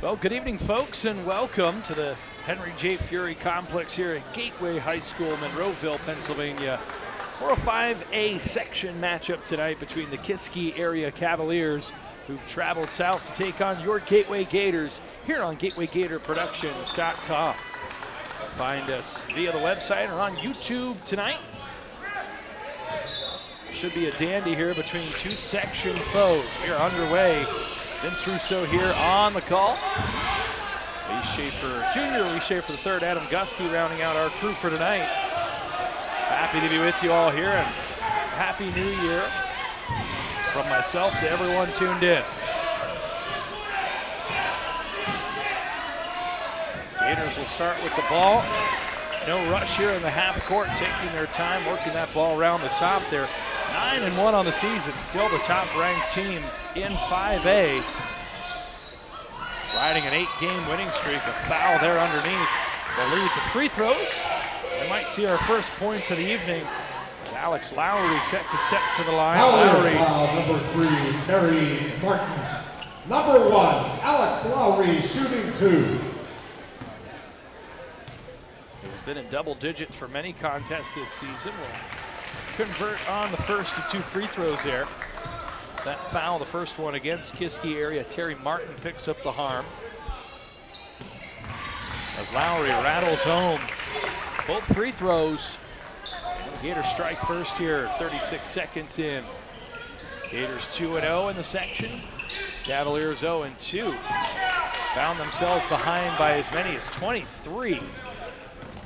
Well, good evening, folks, and welcome to the Henry J. Fury Complex here at Gateway High School, Monroeville, Pennsylvania, for a 5A section matchup tonight between the Kiski area Cavaliers, who've traveled south to take on your Gateway Gators here on GatewayGatorProductions.com. Find us via the website or on YouTube tonight. Should be a dandy here between two section foes. We are underway. Vince Russo here on the call. Lee Schaefer Jr., Lee Schaefer III, Adam Guskey rounding out our crew for tonight. Happy to be with you all here, and Happy New Year from myself to everyone tuned in. Gators will start with the ball. No rush here in the half court, taking their time, working that ball around the top. They're 9-1 on the season, still the top-ranked team in 5A. Riding an 8-game winning streak, a foul there underneath. They'll lead to free throws. We might see our first points of the evening. Alex Lowry set to step to the line. Lowry. Number 3, Terry Martin. Number 1, Alex Lowry, shooting 2. He's been in double digits for many contests this season. Will convert on the first of 2 free throws there. That foul, the first one against Kiski area, Terry Martin picks up the harm. As Lowry rattles home both free throws. The Gators strike first here, 36 seconds in. Gators 2-0 in the section. Cavaliers 0-2. Found themselves behind by as many as 23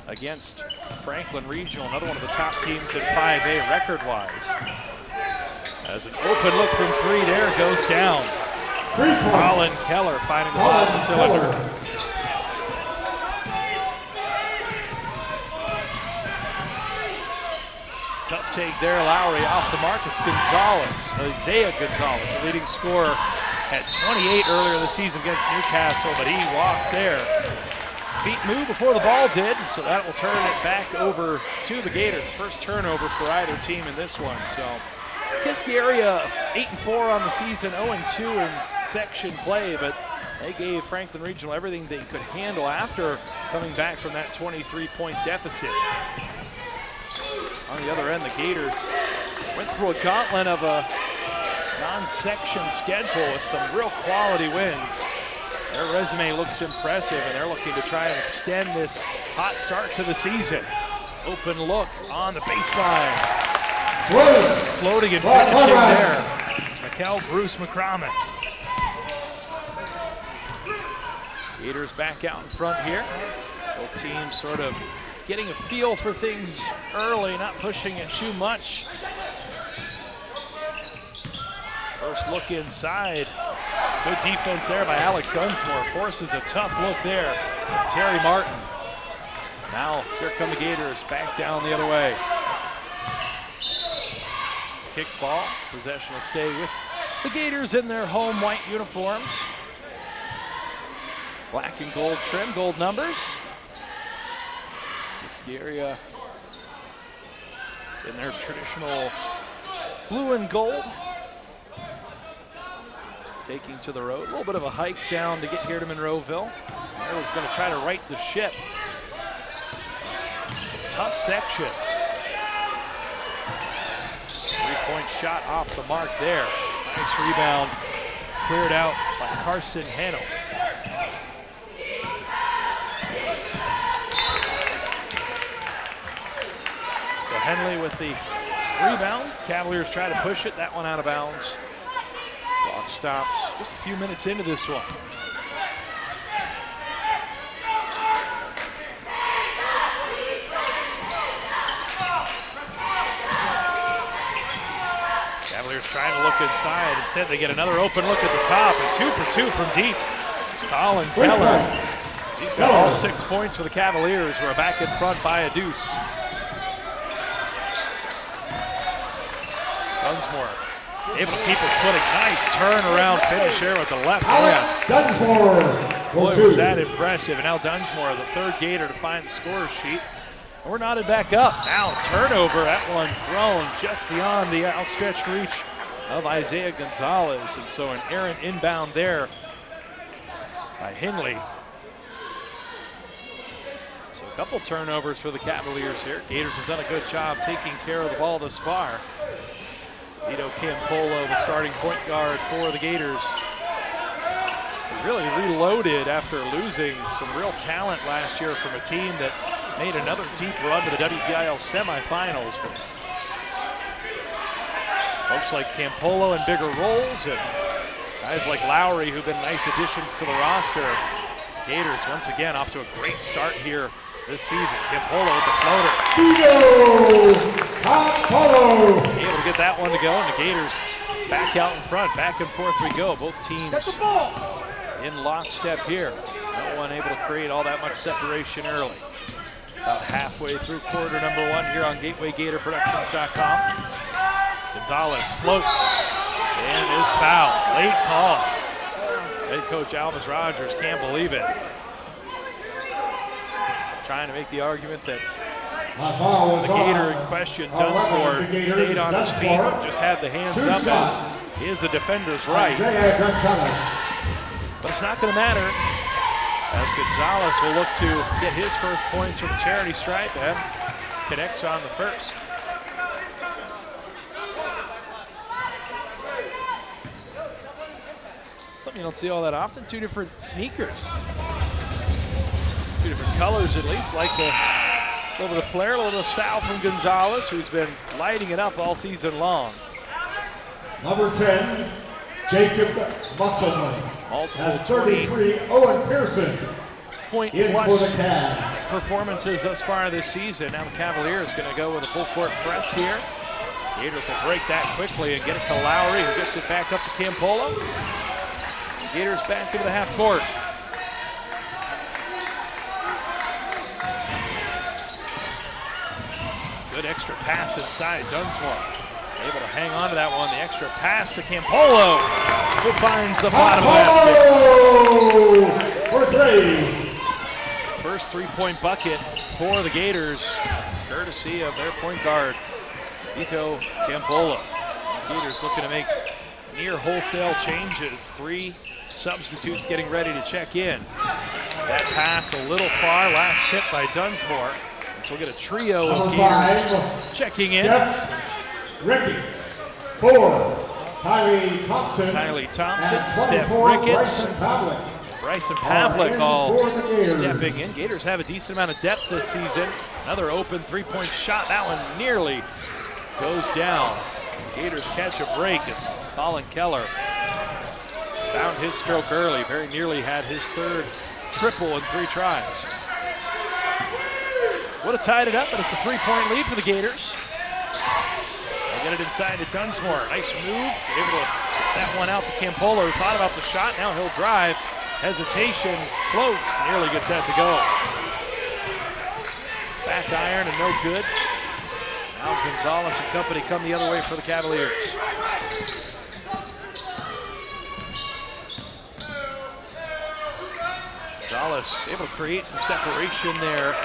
against Franklin Regional, another one of the top teams in 5A record-wise. As an open look from 3 there goes down. Colin Keller finding the bottom of the cylinder. Tough take there, Lowry off the mark. It's Gonzalez, Isaiah Gonzalez, the leading scorer, had 28 earlier this season against Newcastle, but he walks there. Feet moved before the ball did, so that will turn it back over to the Gators. First turnover for either team in this one. So Kiski area 8-4 on the season, 0-2 in section play, but they gave Franklin Regional everything they could handle after coming back from that 23-point deficit. On the other end, the Gators went through a gauntlet of a non-section schedule with some real quality wins. Their resume looks impressive, and they're looking to try and extend this hot start to the season. Open look on the baseline. Floating and finishing there. Mykel Bruce-McCrommon. Gators back out in front here. Both teams sort of getting a feel for things early, not pushing it too much. First look inside. Good defense there by Alec Dunsmore. Forces a tough look there. Terry Martin. Now here come the Gators back down the other way. Kick ball. Possession will stay with the Gators in their home white uniforms. Black and gold trim, gold numbers. Kiski area in their traditional blue and gold. Taking to the road, a little bit of a hike down to get here to Monroeville. They're going to try to right the ship. It's a tough section. 3-point shot off the mark there. Nice rebound, cleared out by Carson Hennel. So Henley with the rebound. Cavaliers try to push it, that one out of bounds. Clock stops just a few minutes into this one. Cavaliers trying to look inside. Instead, they get another open look at the top, and 2 for 2 from deep. Colin Keller. He's got all 6 points for the Cavaliers, who are back in front by a deuce. Dunsmore able to keep his footing. Nice turnaround finish here with the left hand. Dunsmore. Boy, was that impressive. And now Dunsmore, the third Gator to find the scorer's sheet. And we're knotted back up. Now turnover, that one thrown just beyond the outstretched reach of Isaiah Gonzalez. And so an errant inbound there by Hinley. So a couple turnovers for the Cavaliers here. Gators have done a good job taking care of the ball thus far. Vito Campolo, the starting point guard for the Gators. They really reloaded after losing some real talent last year from a team that made another deep run to the WPIAL semifinals. But folks like Campolo in bigger roles and guys like Lowry who've been nice additions to the roster. Gators once again off to a great start here this season. Campolo with the floater. Vito Campolo. Able to get that one to go, and the Gators back out in front. Back and forth we go. Both teams in lockstep here. No one able to create all that much separation early. About halfway through quarter number 1 here on GatewayGatorProductions.com. Gonzalez floats and is fouled. Late call. Head coach Alvis Rogers can't believe it. Trying to make the argument that the Gator in question, Dunsmore, stayed on his feet and just had the hands up as is the defender's right. But it's not going to matter, as Gonzalez will look to get his first points from the charity stripe and connects on the first. Something you don't see all that often, 2 different sneakers. 2 different colors at least, like a little bit of flair, a little bit of style from Gonzalez, who's been lighting it up all season long. Number 10, Jacob Musselman. Multiple At 33, Owen Pearson. Point in plus for the Cavs. Performances thus far this season. Now the Cavaliers going to go with a full court press here. Gators will break that quickly and get it to Lowry, who gets it back up to Campolo. Gators back into the half court. Good extra pass inside. Dunsmore able to hang on to that one. The extra pass to Campolo, who finds the bottom basket. For 3. First three-point bucket for the Gators, courtesy of their point guard, Vito Campolo. Gators looking to make near wholesale changes. 3 substitutes getting ready to check in. That pass a little far, last tip by Dunsmore. So we'll get a trio of Gators checking in. Ricketts, 4. Tylee Thompson. Steph Ricketts. Bryson Pavlik all stepping in. Gators have a decent amount of depth this season. Another open three-point shot. That one nearly goes down. Gators catch a break as Colin Keller found his stroke early. Very nearly had his 3rd triple in 3 tries. Would have tied it up, but it's a 3-point lead for the Gators. They get it inside to Dunsmore. Nice move. Able to get that one out to Campolo, who thought about the shot. Now he'll drive. Hesitation, floats, nearly gets that to go. Back iron and no good. Now Gonzalez and company come the other way for the Cavaliers. Gonzalez able to create some separation there.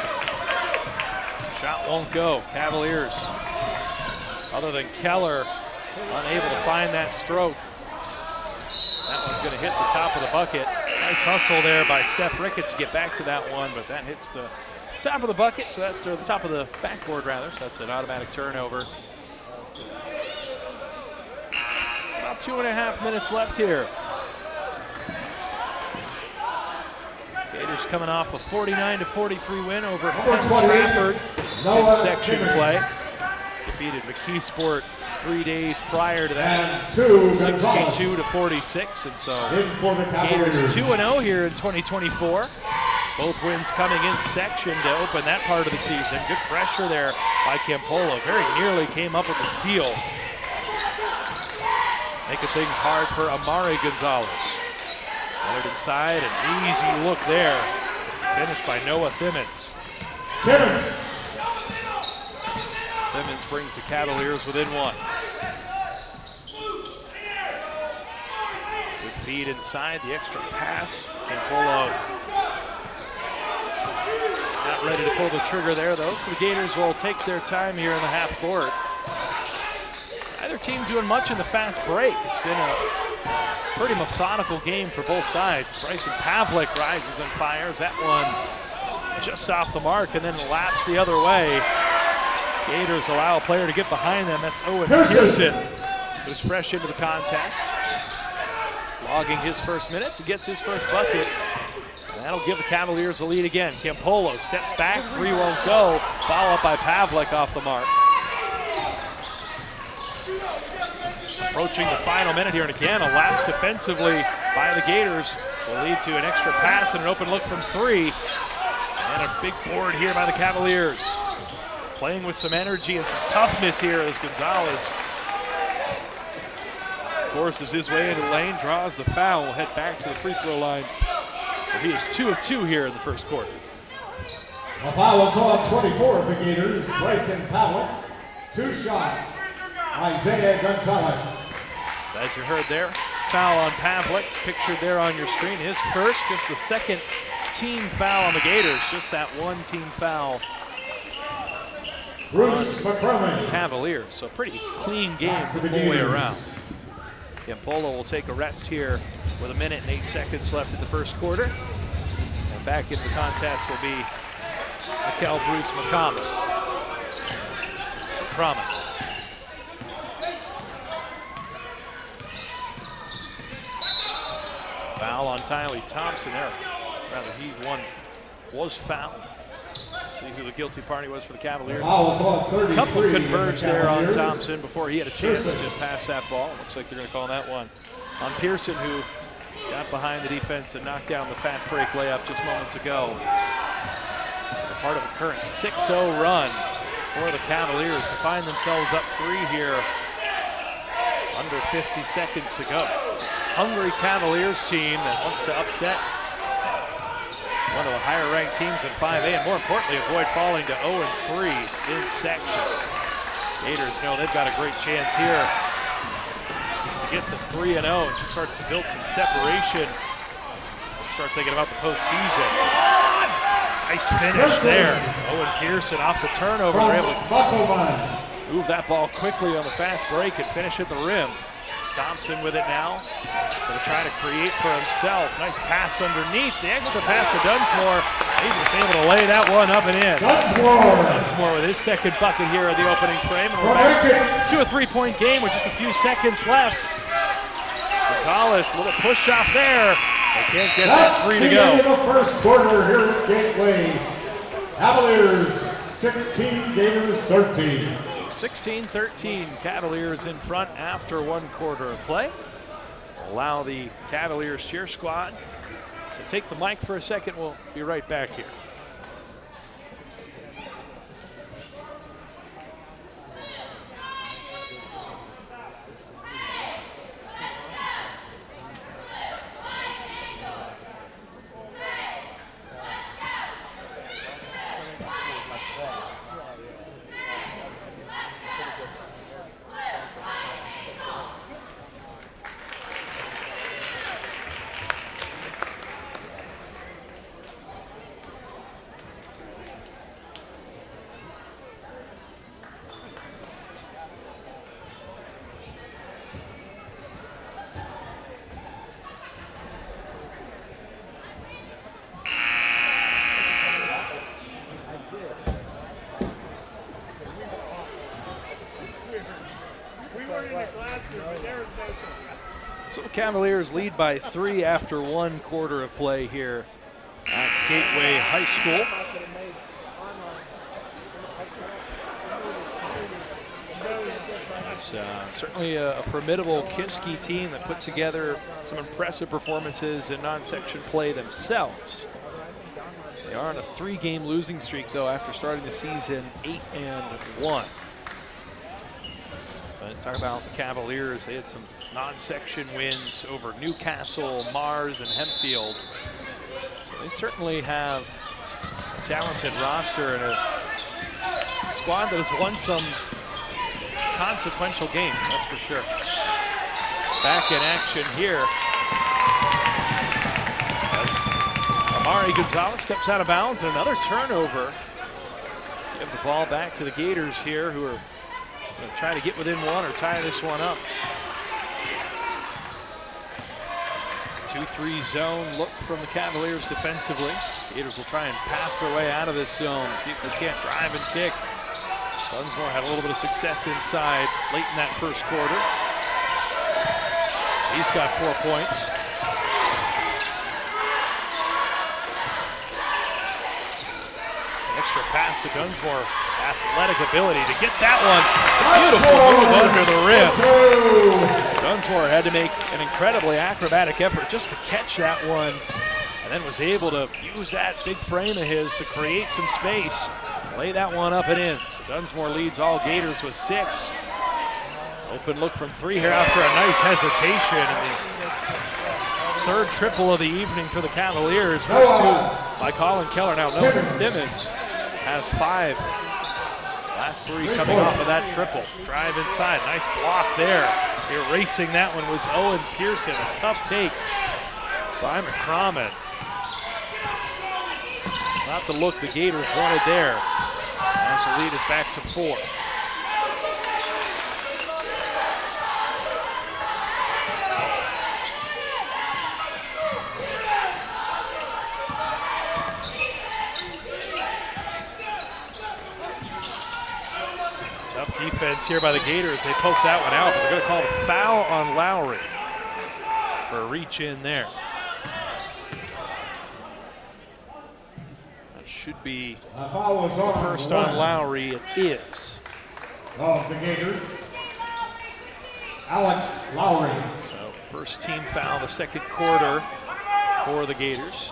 Shot won't go. Cavaliers, other than Keller, unable to find that stroke. That one's going to hit the top of the bucket. Nice hustle there by Steph Ricketts to get back to that one, but that hits the top of the bucket, so that's, or the top of the backboard rather, so that's an automatic turnover. About 2.5 minutes left here. Gators coming off a 49-43 win over Trafford in section play. Defeated McKeesport 3 days prior to that, 62-46, and so Gators 2-0 here in 2024. Both wins coming in section to open that part of the season. Good pressure there by Campolo. Very nearly came up with a steal. Making things hard for Amari Gonzalez. Right inside, an easy look there. Finished by Noah Thimmons. Thimmons brings the Cavaliers within 1. Good feed inside, the extra pass. Campolo not ready to pull the trigger there though, so the Gators will take their time here in the half court. Neither team doing much in the fast break. It's been a Pretty methodical game for both sides. Bryson Pavlik rises and fires. That one just off the mark and then laps the other way. Gators allow a player to get behind them. That's Owen Pearson, who's fresh into the contest. Logging his first minutes and gets his first bucket. That'll give the Cavaliers the lead again. Campolo steps back, three won't go. Follow up by Pavlik off the mark. Approaching the final minute here, and again, a lapse defensively by the Gators will lead to an extra pass and an open look from three. And a big board here by the Cavaliers. Playing with some energy and some toughness here as Gonzalez forces his way into the lane, draws the foul, will head back to the free throw line. He is 2 of 2 here in the first quarter. A foul is on 24 of the Gators, Bryson Pavlik. 2 shots, Isaiah Gonzalez. As you heard there, foul on Pavlik, pictured there on your screen. His first, just the second team foul on the Gators, just that one team foul. Bruce-McCrommon. Cavaliers, so pretty clean game the full way around. Campolo will take a rest here with 1 minute and 8 seconds left in the first quarter. And back in the contest will be Mykel Bruce-McCrommon. Foul on Tylee Thompson there. Rather, he was fouled. See who the guilty party was for the Cavaliers. A couple converged there on Thompson before he had a chance to pass that ball. Looks like they're going to call that one on Pearson, who got behind the defense and knocked down the fast break layup just moments ago. It's a part of a current 6-0 run for the Cavaliers to find themselves up 3 here. Under 50 seconds to go. It's a hungry Cavaliers team that wants to upset one of the higher-ranked teams in 5A, and more importantly, avoid falling to 0-3 in section. Gators know they've got a great chance here to get to 3-0 and start to build some separation. Start thinking about the postseason. Nice finish there. Owen Pearson off the turnover. They're able to move that ball quickly on the fast break and finish at the rim. Thompson with it now. Going to try to create for himself. Nice pass underneath. The extra pass to Dunsmore. He's just able to lay that one up and in. Dunsmore with his second bucket here in the opening frame. And we're back to a 3-point game with just a few seconds left. Gonzalez, a little push off there. They can't get that 3 to go. That's the end of the first quarter here at Gateway. Cavaliers 16, Gators 13. 16-13, Cavaliers in front after 1 quarter of play. Allow the Cavaliers cheer squad to take the mic for a second. We'll be right back here. So the Cavaliers lead by 3 after 1 quarter of play here at Gateway High School. It's certainly a formidable Kiski team that put together some impressive performances in non-section play themselves. They are on a 3-game losing streak, though, after starting the season 8-1. Talk about the Cavaliers. They had some non-section wins over Newcastle, Mars, and Hempfield. So they certainly have a talented roster and a squad that has won some consequential games, that's for sure. Back in action here as Amari Gonzalez steps out of bounds, and another turnover. Give the ball back to the Gators here, who are going to try to get within 1 or tie this one up. 2-3 zone look from the Cavaliers defensively. Gators will try and pass their way out of this zone, see if they can't drive and kick. Dunsmore had a little bit of success inside late in that first quarter. He's got 4 points. Extra pass to Dunsmore. Athletic ability to get that one. Beautiful move under the rim. Dunsmore had to make an incredibly acrobatic effort just to catch that one, and then was able to use that big frame of his to create some space, lay that one up and in. So Dunsmore leads all Gators with 6. Open look from 3 here after a nice hesitation. And the third triple of the evening for the Cavaliers. First 2 by Colin Keller. Now Milton Thimmons has 5. Last 3 coming off of that triple. Drive inside, nice block there. Erasing that one was Owen Pearson. A tough take by McCrommon. Not the look the Gators wanted there. As the lead is back to 4. Tough defense here by the Gators. They poked that one out, but they're going to call a foul on Lowry for a reach in there. That should be first on Lowry. It is. Of the Gators, Alex Lowry. So first team foul the second quarter for the Gators.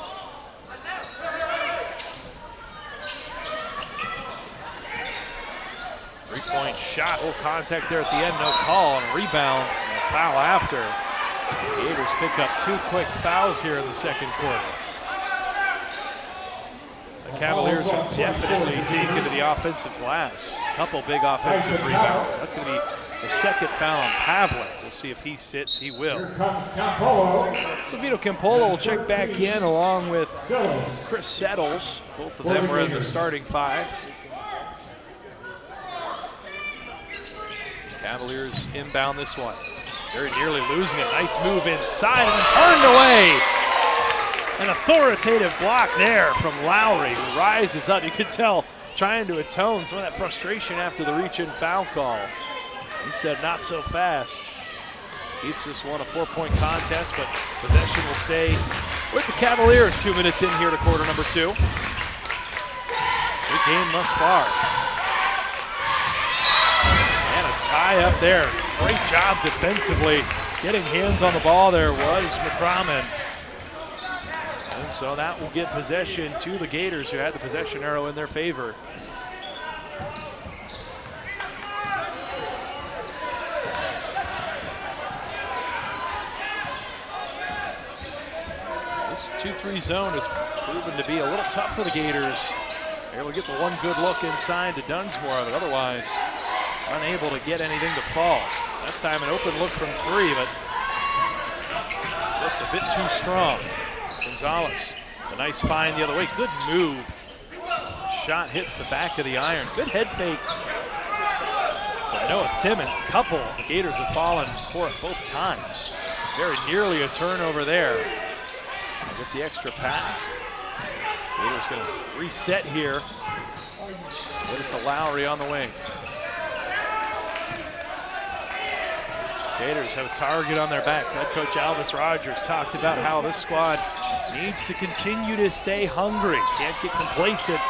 Three-point shot, little contact there at the end, no call, and a rebound, and a foul after. The Gators pick up 2 quick fouls here in the second quarter. The Cavaliers have definitely taken to the offensive glass. A couple big offensive rebounds. That's going to be the second foul on Pavlik. We'll see if he sits. He will. Here comes Campolo. So Vito Campolo will check back in along with Chris Settles. Both of them were in the starting 5. Cavaliers inbound this one. Very nearly losing it. Nice move inside and then turned away. An authoritative block there from Lowry, who rises up. You could tell trying to atone some of that frustration after the reach-in foul call. He said, not so fast. Keeps this one a 4-point contest, but possession will stay with the Cavaliers. 2 minutes in here to quarter number 2. Good game thus far. And a tie up there. Great job defensively. Getting hands on the ball there was McCrommon. And so that will get possession to the Gators, who had the possession arrow in their favor. This 2-3 zone has proven to be a little tough for the Gators. Able to get the one good look inside to Dunsmore, but otherwise unable to get anything to fall. That time an open look from 3, but just a bit too strong. Gonzalez, a nice find the other way. Good move. Shot hits the back of the iron. Good head fake from Noah Thimmons. A couple the Gators have fallen for it both times. Very nearly a turnover there. Get the extra pass. Gators going to reset here. Get it to Lowry on the wing. Gators have a target on their back. Head coach Alvis Rogers talked about how this squad needs to continue to stay hungry. Can't get complacent.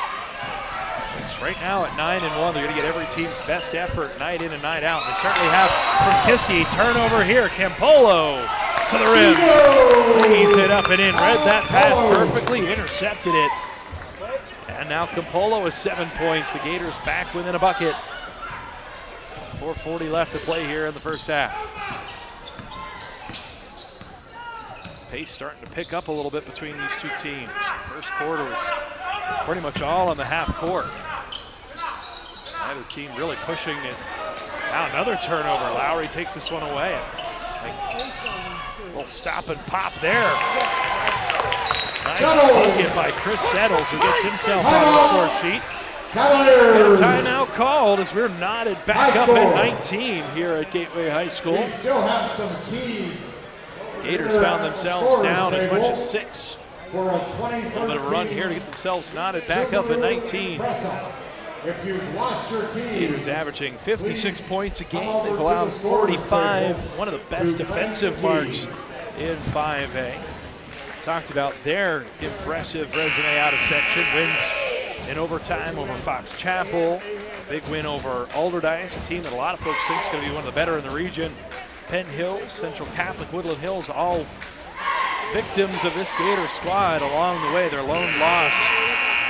It's right now at 9-1. They're going to get every team's best effort night in and night out. They certainly have from Kiski. Turnover here. Campolo to the rim. He's it up and in. Read that pass perfectly. Intercepted it. And now Campolo with 7 points. The Gators back within a bucket. 4:40 left to play here in the first half. Pace starting to pick up a little bit between these two teams. First quarter was pretty much all on the half court. Neither team really pushing it. Now another turnover. Lowry takes this one away. A little stop and pop there. Nice bucket by Chris Settles, who gets himself on the score sheet. Cavaliers. Timeout called as we're knotted back up at 19 here at Gateway High School. We still have some keys Gators found themselves down as much as 6. For a A little bit of a run here to get themselves knotted back up at 19. If you've lost your keys, Gators averaging 56 points a game. They've allowed 45, one of the best defensive marks in 5A. Talked about their impressive resume out of section. Wins in overtime over Fox Chapel. Big win over Alderdice, a team that a lot of folks think is going to be one of the better in the region. Penn Hills, Central Catholic, Woodland Hills, all victims of this Gator squad along the way. Their lone loss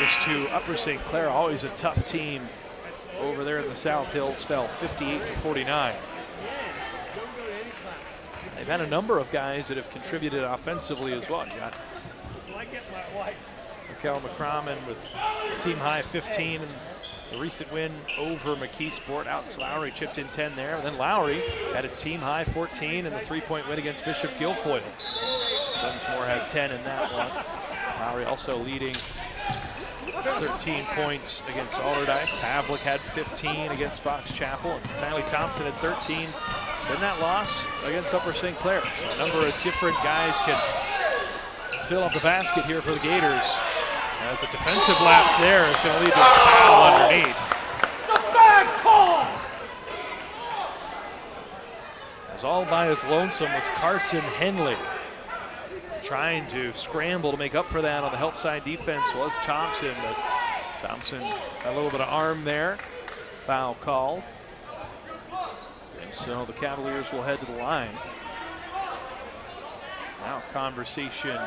is to Upper St. Clair, always a tough team over there in the South Hills, fell 58-49. They've had a number of guys that have contributed offensively as well. You got Mykel McCrommon with team high 15 and the recent win over McKeesport. Alex Lowry chipped in 10 there. And then Lowry had a team high 14 in the 3-point win against Bishop Guilfoyle. Dunsmore had 10 in that one. Lowry also leading 13 points against Alderdice. Pavlik had 15 against Fox Chapel. And Tylee Thompson had 13 in that loss against Upper St. Clair. So a number of different guys can fill up the basket here for the Gators. As a defensive lapse there is going to lead to a foul underneath. The bad call! As all by his lonesome was Carson Henley. Trying to scramble to make up for that on the help side defense was Thompson, but Thompson got a little bit of arm there. Foul called. And so the Cavaliers will head to the line. Now conversation.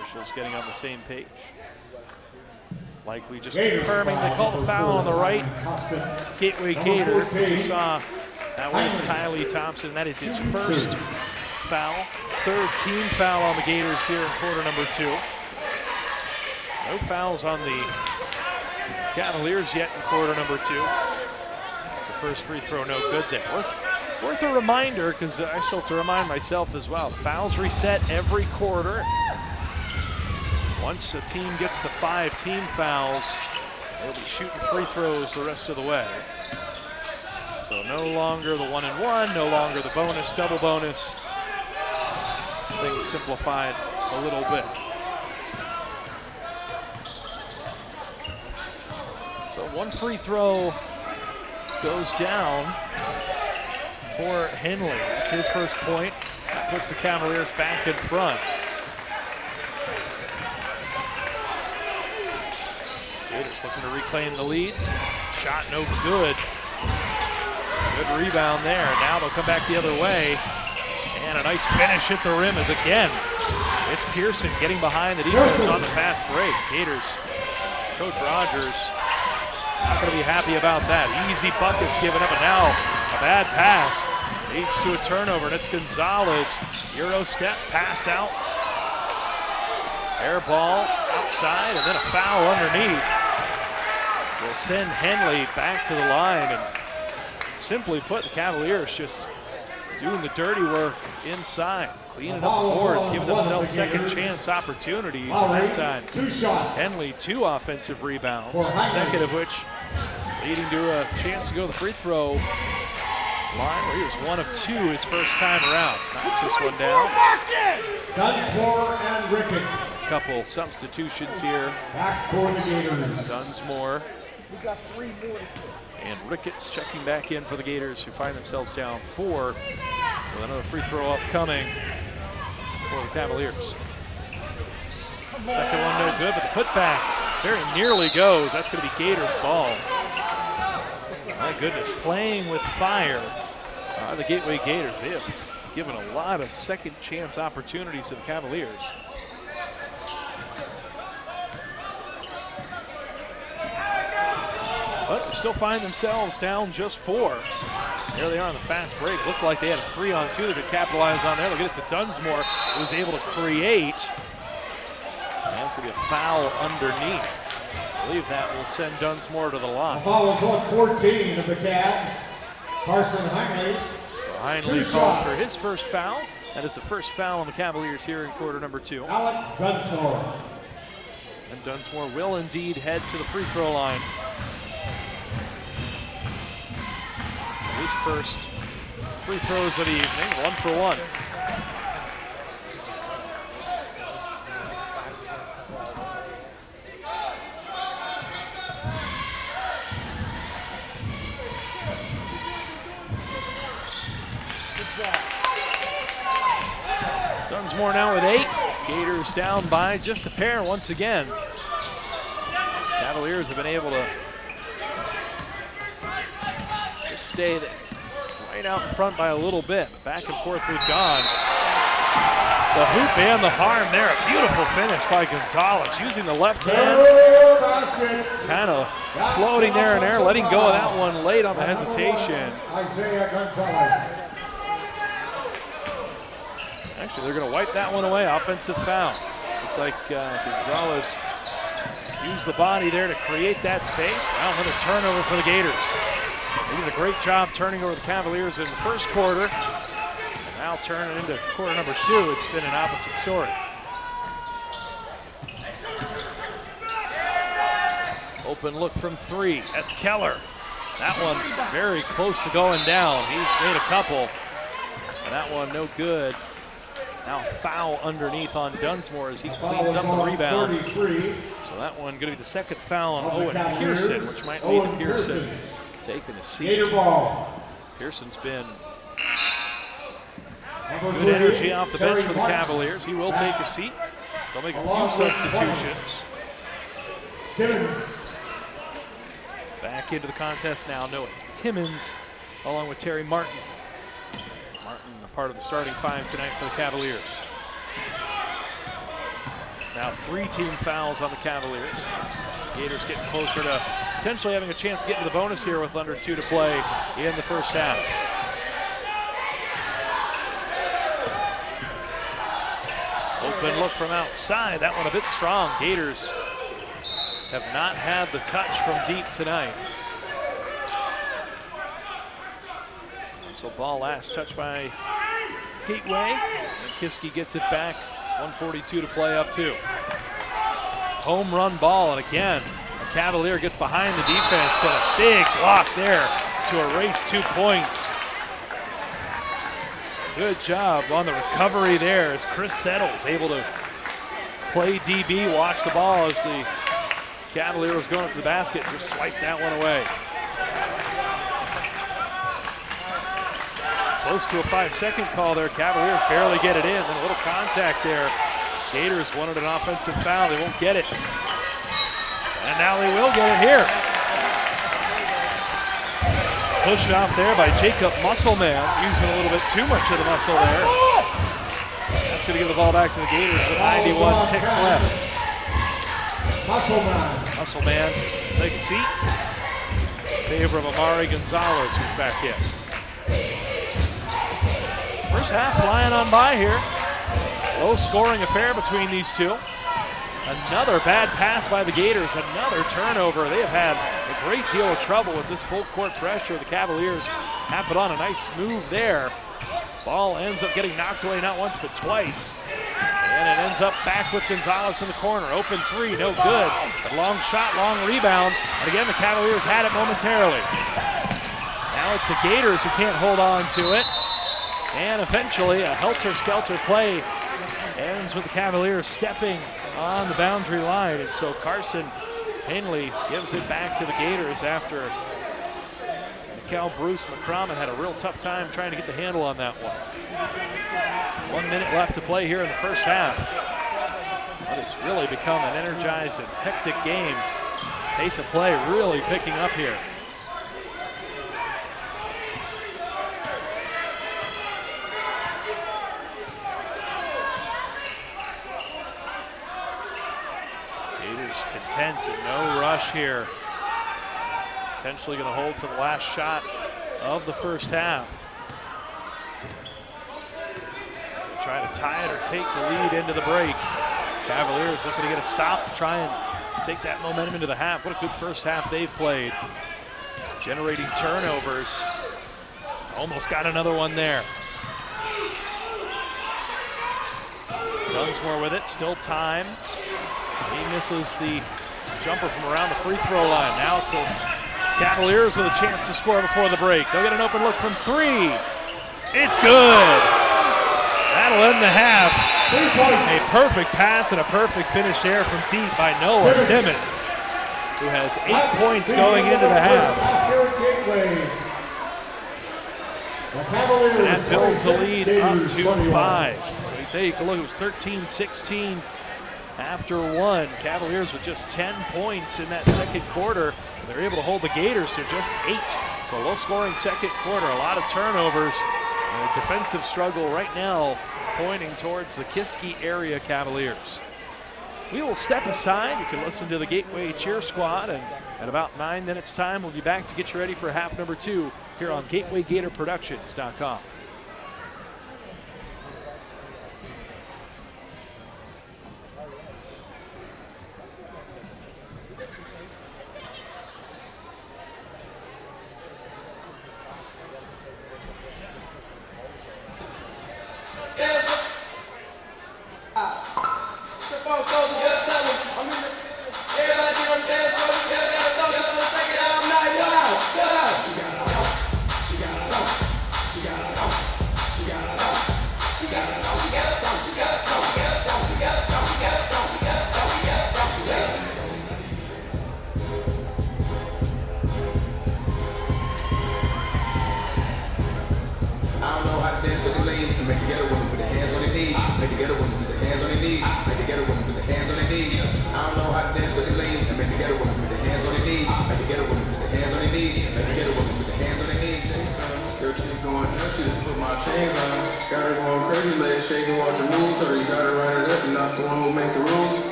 Officials getting on the same page. Likely just confirming they called a foul on the right. Gateway Gator. We saw that was Tylee Thompson. That is his first foul. Third team foul on the Gators here in quarter number 2. No fouls on the Cavaliers yet in quarter number 2. It's the first free throw, no good there. Worth a reminder, because I still have to remind myself as well. Fouls reset every quarter. Once a team gets to 5 team fouls, they'll be shooting free throws the rest of the way. So no longer the 1-and-1, no longer the bonus, double bonus. Things simplified a little bit. So one free throw goes down for Henley. That's his first point. That puts the Cavaliers back in front. Gators looking to reclaim the lead. Shot no good. Good rebound there. Now they'll come back the other way. And a nice finish at the rim as again, it's Pearson getting behind the defense on the fast break. Gators, Coach Rogers, not going to be happy about that. Easy buckets given up, and now a bad pass leads to a turnover, and it's Gonzalez. Euro step, pass out. Air ball outside, and then a foul underneath. Will send Henley back to the line, and simply put, the Cavaliers just doing the dirty work inside, cleaning up the boards, giving themselves second chance opportunities. And that time, Henley 2 offensive rebounds, second of which leading to a chance to go to the free throw line, where he was 1 of 2 his first time around. Knocks this one down. Dunsmore and Ricketts. Couple substitutions here. Back for the Gators. Dunsmore and Ricketts checking back in for the Gators, who find themselves down 4 with another free throw upcoming for the Cavaliers. Second one no good, but the putback very nearly goes. That's going to be Gators' ball. My goodness, playing with fire. The Gateway Gators, they have given a lot of second chance opportunities to the Cavaliers. But they still find themselves down just 4. There they are on the fast break. Looked like they had a 3-on-2 they could capitalize on there. They'll get it to Dunsmore, who was able to create. And it's going to be a foul underneath. I believe that will send Dunsmore to the line. The foul is on 14 of the Cavs. Carson Henley. So Henley called for his first foul. That is the first foul on the Cavaliers here in quarter number 2. Alec Dunsmore. And Dunsmore will indeed head to the free throw line. His first free throws of the evening, 1 for 1. Dunsmore now with 8. Gators down by just a pair once again. Cavaliers have been able to just stay right out in front by a little bit. Back and forth we've gone. The hoop and the arm there. A beautiful finish by Gonzalez using the left hand. Kind of floating there and there, letting go of that one late on the hesitation. Isaiah Gonzalez. Actually, they're going to wipe that one away. Offensive foul. Looks like Gonzalez used the body there to create that space. Now another turnover for the Gators. They did a great job turning over the Cavaliers in the first quarter. And now turning into quarter number 2, it's been an opposite story. Open look from 3. That's Keller. That one very close to going down. He's made a couple. And that one no good. Now foul underneath on Dunsmore as he cleans up the rebound. 33. So that one going to be the second foul on Owen Pearson, which might lead to Pearson taking a seat. Gator ball. Pearson's been good energy off the bench for the Cavaliers. He will take a seat. So they'll make a few substitutions. Timmons. Back into the contest now, Noah Timmons, along with Terry Martin. Martin, a part of the starting 5 tonight for the Cavaliers. Now 3 team fouls on the Cavaliers. Gators getting closer to potentially having a chance to get into the bonus here with under 2 to play in the first half. Open look from outside. That one a bit strong. Gators have not had the touch from deep tonight. So ball last touched by Gateway. And Kiski gets it back. 1:42 to play up 2. Home run ball, and again, a Cavalier gets behind the defense and a big block there to erase 2 points. Good job on the recovery there as Chris Settles able to play DB, watch the ball as the Cavalier was going up to the basket, just swiped that one away. Close to a 5-second call there. Cavaliers barely get it in. Then a little contact there. Gators wanted an offensive foul. They won't get it. And now they will get it here. Pushed off there by Jacob Musselman, using a little bit too much of the muscle there. That's going to give the ball back to the Gators with 91 ticks left. Musselman, take a seat. In favor of Amari Gonzalez, who's back in. First half flying on by here. Low scoring affair between these two. Another bad pass by the Gators, another turnover. They have had a great deal of trouble with this full court pressure. The Cavaliers have put on a nice move there. Ball ends up getting knocked away not once but twice. And it ends up back with Gonzalez in the corner. Open 3, no good. A long shot, long rebound. And again, the Cavaliers had it momentarily. Now it's the Gators who can't hold on to it. And eventually a helter-skelter play ends with the Cavaliers stepping on the boundary line. And so Carson Henley gives it back to the Gators after Mykel Bruce-McCrommon had a real tough time trying to get the handle on that one. 1 minute left to play here in the first half. But it's really become an energized and hectic game. Pace of play really picking up here. Content and no rush here. Potentially going to hold for the last shot of the first half. Try to tie it or take the lead into the break. Cavaliers looking to get a stop to try and take that momentum into the half. What a good first half they've played. Generating turnovers. Almost got another one there. Dunsmore with it, still time. He misses the jumper from around the free throw line. Now it's the Cavaliers with a chance to score before the break. They'll get an open look from 3. It's good. That'll end the half. A perfect pass and a perfect finish there from deep by Noah Timmons, who has 8 points going into the half. And that builds the lead up to 5. So you take a look, it was 13-16 after 1. Cavaliers with just 10 points in that second quarter. They're able to hold the Gators to just 8. So low scoring second quarter, a lot of turnovers, and a defensive struggle right now pointing towards the Kiski area Cavaliers. We will step aside. You can listen to the Gateway Cheer Squad, and at about 9 minutes time, we'll be back to get you ready for half number 2 here on GatewayGatorProductions.com.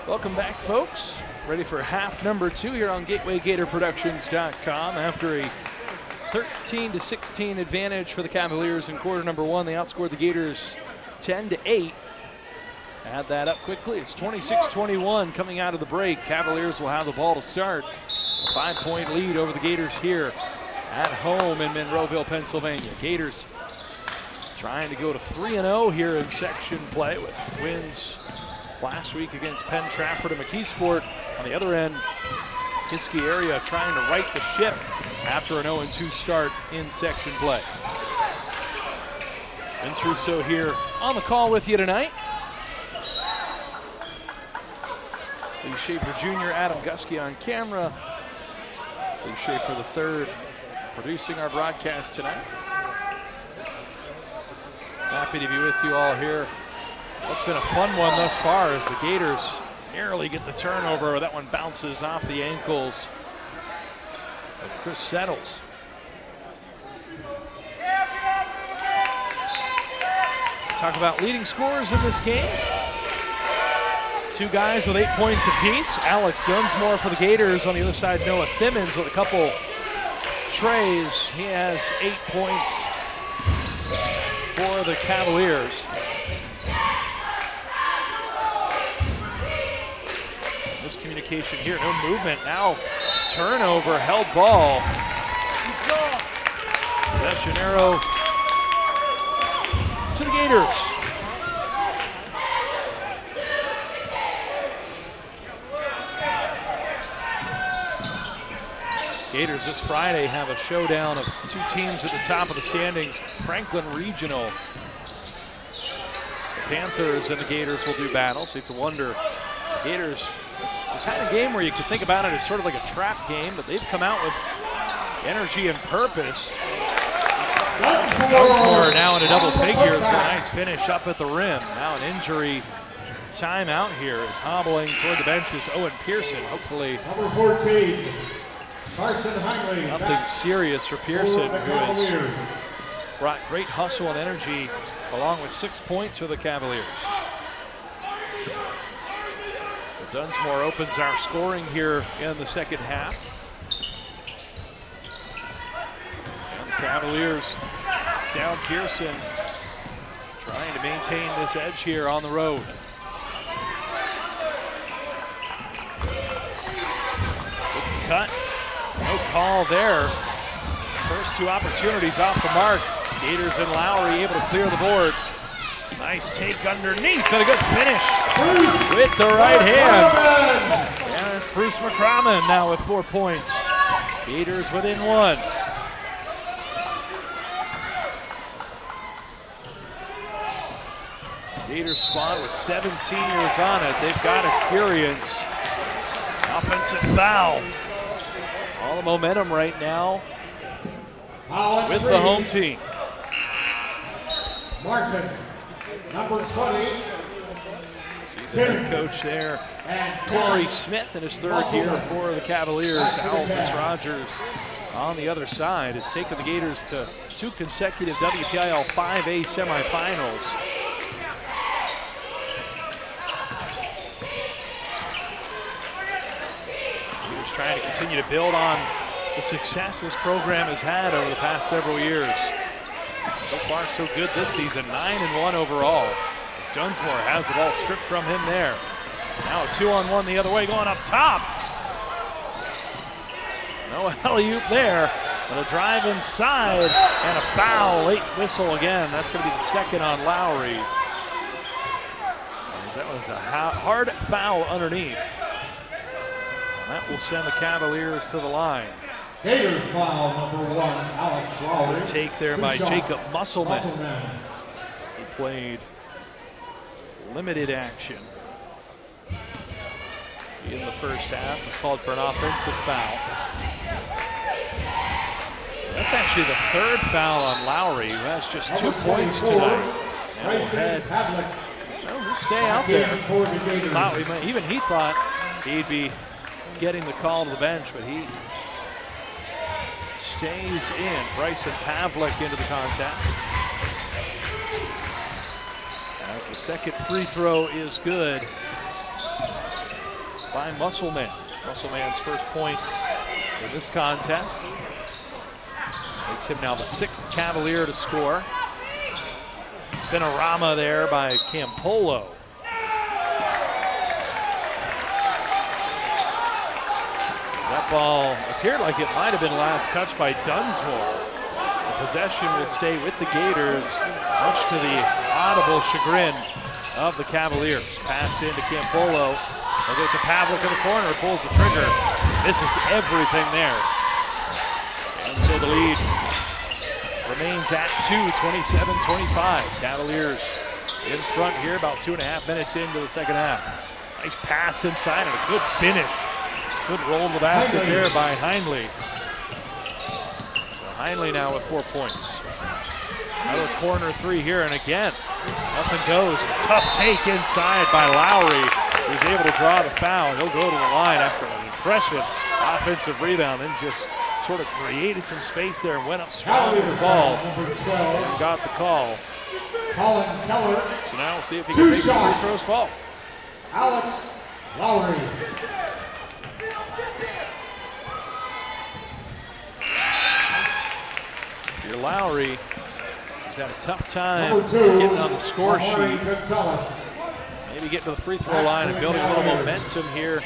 Welcome back, folks. Ready for half number 2 here on GatewayGatorProductions.com. After a 13-16 advantage for the Cavaliers in quarter number 1, they outscored the Gators 10-8. Add that up quickly. It's 26-21 coming out of the break. Cavaliers will have the ball to start. A 5-point lead over the Gators here at home in Monroeville, Pennsylvania. Gators trying to go to 3-0 here in section play with wins last week against Penn Trafford and McKeesport. On the other end, Kiski area trying to right the ship after an 0-2 start in section play. Vince Russo here on the call with you tonight. Lee Schaefer Jr., Adam Guskey on camera. Lee Schaefer III producing our broadcast tonight. Happy to be with you all here. It's been a fun one thus far as the Gators narrowly get the turnover. That one bounces off the ankles of Chris Settles. Talk about leading scorers in this game. 2 guys with 8 points apiece. Alec Dunsmore for the Gators. On the other side, Noah Thimmons with a couple trays. He has 8 points for the Cavaliers. Miscommunication here, no movement. Now turnover, held ball. Possession arrow to the Gators. Gators this Friday have a showdown of 2 teams at the top of the standings. Franklin Regional. The Panthers and the Gators will do battle. So you have to wonder, the Gators, it's the kind of game where you could think about it as sort of like a trap game, but they've come out with energy and purpose. Dunsmore now into double figures for a nice finish up at the rim. Now an injury timeout here is hobbling toward the bench is Owen Pearson. Hopefully Number 14, Carson Heinley. nothing serious for Pearson, the who has Cavaliers. brought great hustle and energy along with 6 points for the Cavaliers. So Dunsmore opens our scoring here in the second half. And the Cavaliers down Pearson, trying to maintain this edge here on the road. Good cut, no call there. First 2 opportunities off the mark. Gators and Lowry able to clear the board. Nice take underneath and a good finish with the right hand. And it's Bruce McCrommon now with 4 points. Gators within 1. Gators squad with 7 seniors on it. They've got experience. Offensive foul. All the momentum right now with the home team. Martin, number 20. See the head coach there, Corey Smith, in his 3rd year for the Cavaliers. Alvis Rogers on the other side has taken the Gators to 2 consecutive WPIAL 5A semifinals. Gators trying to continue to build on the success this program has had over the past several years. So far, so good this season, 9-1 overall. As Dunsmore has the ball stripped from him there. Now a 2-on-1 the other way, going up top. No alley-oop there, but a drive inside and a foul. Late whistle again. That's going to be the 2nd on Lowry. As that was a hard foul underneath. And that will send the Cavaliers to the line. Gator foul number 1, Alex Lowry. Good take there by Jacob Musselman. He played limited action in the first half. Was called for an offensive foul. That's actually the 3rd foul on Lowry, who has just 2 points tonight. Now he'll stay out there. Even he thought he'd be getting the call to the bench, but he stays in. Bryson Pavlik into the contest. As the 2nd free throw is good by Musselman. Musselman's first point in this contest makes him now the 6th Cavalier to score. Spinorama there by Campolo. That ball appeared like it might have been last touched by Dunsmore. The possession will stay with the Gators, much to the audible chagrin of the Cavaliers. Pass into Campolo. They'll get to Pavlik in the corner, pulls the trigger. Misses everything there. And so the lead remains at 2, 27-25. Cavaliers in front here, about 2.5 minutes into the second half. Nice pass inside and a good finish. Good roll to the basket there by Heinley. So Heinley now with 4 points. Another corner 3 here, and again, nothing goes. A tough take inside by Lowry, who's able to draw the foul. He'll go to the line after an impressive offensive rebound and just sort of created some space there and went up strong with the ball and got the call. Colin Keller. So now we'll see if he can make the free throws fall. Alex Lowry. If you're Lowry, he's had a tough time getting on the score sheet. Maybe getting to the free throw line and building a little momentum here.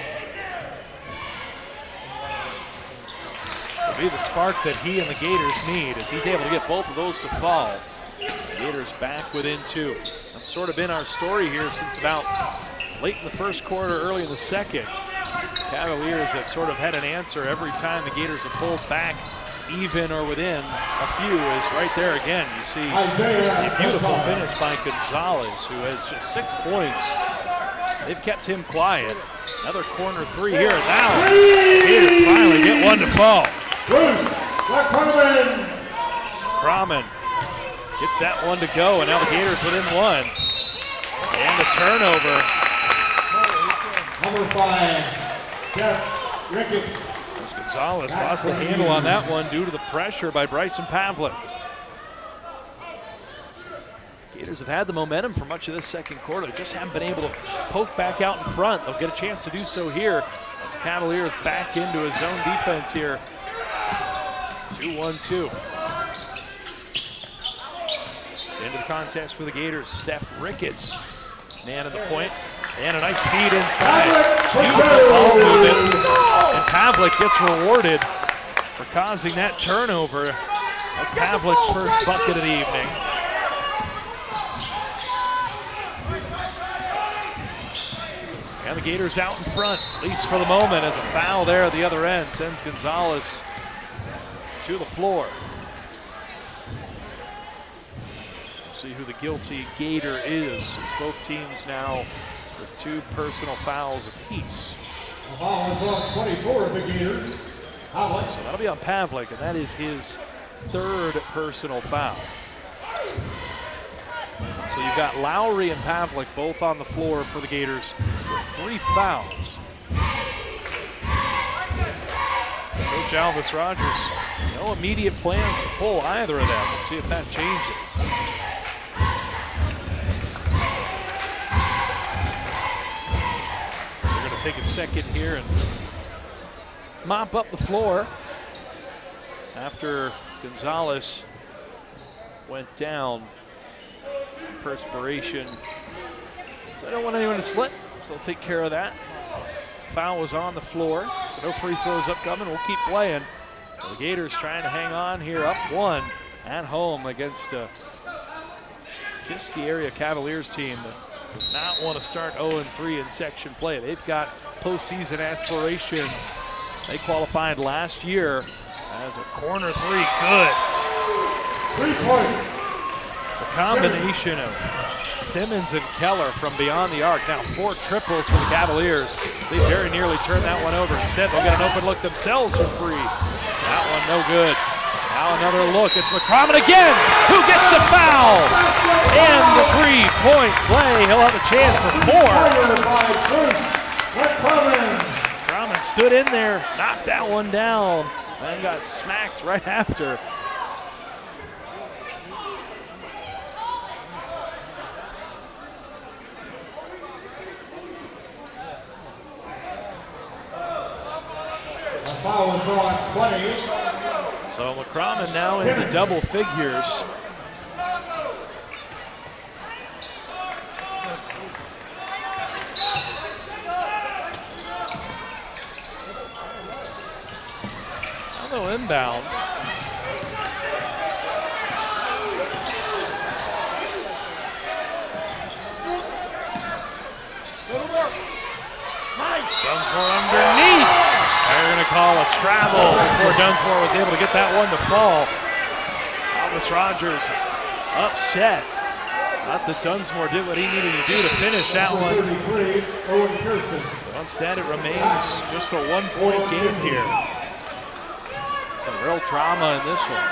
It'll be the spark that he and the Gators need as he's able to get both of those to fall. The Gators back within 2. That's sort of been our story here since about late in the first quarter, early in the second. Cavaliers have sort of had an answer every time the Gators have pulled back, even or within a few. Is right there again. You see a beautiful finish by Gonzalez, who has just 6 points. They've kept him quiet. Another corner 3 here. Now Gators finally get one to fall. McCrommon gets that one to go, and now the Gators within 1. And the turnover. Number 5, Steph Ricketts. Gonzalez lost the handle on that one due to the pressure by Bryson Pavlik. Gators have had the momentum for much of this second quarter. They just haven't been able to poke back out in front. They'll get a chance to do so here as the Cavaliers back into a zone defense here. 2-1-2. Into the contest for the Gators, Steph Ricketts, man of the point, and a nice feed inside. Beautiful ball movement, and Pavlik gets rewarded for causing that turnover. That's Pavlik's first bucket of the evening. And the Gators out in front, at least for the moment, as a foul there at the other end sends Gonzalez to the floor. See who the guilty Gator is. Both teams now with 2 personal fouls apiece. The foul is on 24 of the Gators. Pavlik. So that'll be on Pavlik, and that is his 3rd personal foul. So you've got Lowry and Pavlik both on the floor for the Gators with 3 fouls. Coach Alvis Rogers, no immediate plans to pull either of them. We'll see if that changes. Take a second here and mop up the floor after Gonzalez went down. Some perspiration. So I don't want anyone to slip, so they'll take care of that. Foul was on the floor, so no free throws upcoming. We'll keep playing. The Gators trying to hang on here, up 1 at home against a Kiski area Cavaliers team that does not want to start 0-3 in section play. They've got postseason aspirations. They qualified last year as a corner 3. Good. 3 points. The combination of Simmons and Keller from beyond the arc. Now 4 triples for the Cavaliers. They very nearly turned that one over. Instead, they'll get an open look themselves for 3. That one no good. Now another look. It's McCrommon again. Who gets the foul? And the 3-point play. He'll have a chance for 4. McCrommon stood in there, knocked that one down, and got smacked right after. The foul is on 20. So McCrommon now into double figures. Another inbound. Nice. Dunsmore underneath. They're going to call a travel before Dunsmore was able to get that one to fall. Alvis Rogers upset. Not that Dunsmore did what he needed to do to finish that one. But instead, it remains just a 1-point game here. Some real drama in this one.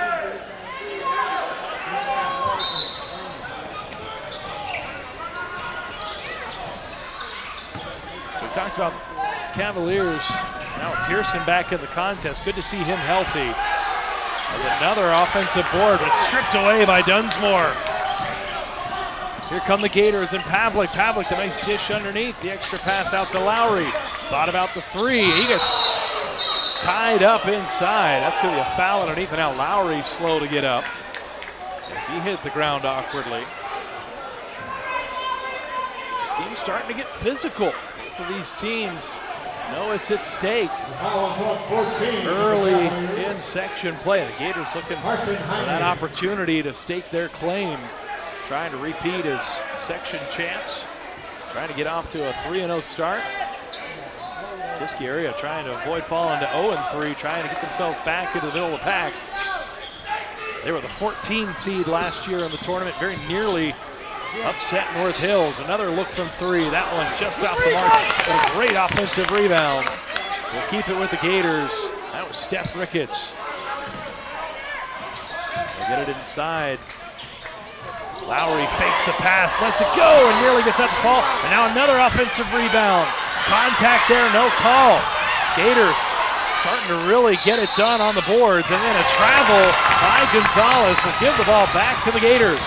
So we talked about Cavaliers. Now Pearson back in the contest. Good to see him healthy. As another offensive board, but stripped away by Dunsmore. Here come the Gators and Pavlik. Pavlik, the nice dish underneath. The extra pass out to Lowry. Thought about the 3. He gets tied up inside. That's going to be a foul underneath, and now Lowry's slow to get up as he hit the ground awkwardly. This game's starting to get physical for these teams. No, it's at stake early in section play. The Gators looking for that opportunity to stake their claim, trying to repeat as section champs, trying to get off to a 3-0 start. Kiski area trying to avoid falling to 0-3, trying to get themselves back into the middle of the pack. They were the 14 seed last year in the tournament, very nearly upset North Hills. Another look from 3. That one just off the mark. But a great offensive rebound. We'll keep it with the Gators. That was Steph Ricketts. They get it inside. Lowry fakes the pass, lets it go, and nearly gets that fall. And now another offensive rebound. contact there, no call. Gators starting to really get it done on the boards, and then a travel by Gonzalez will give the ball back to the Gators.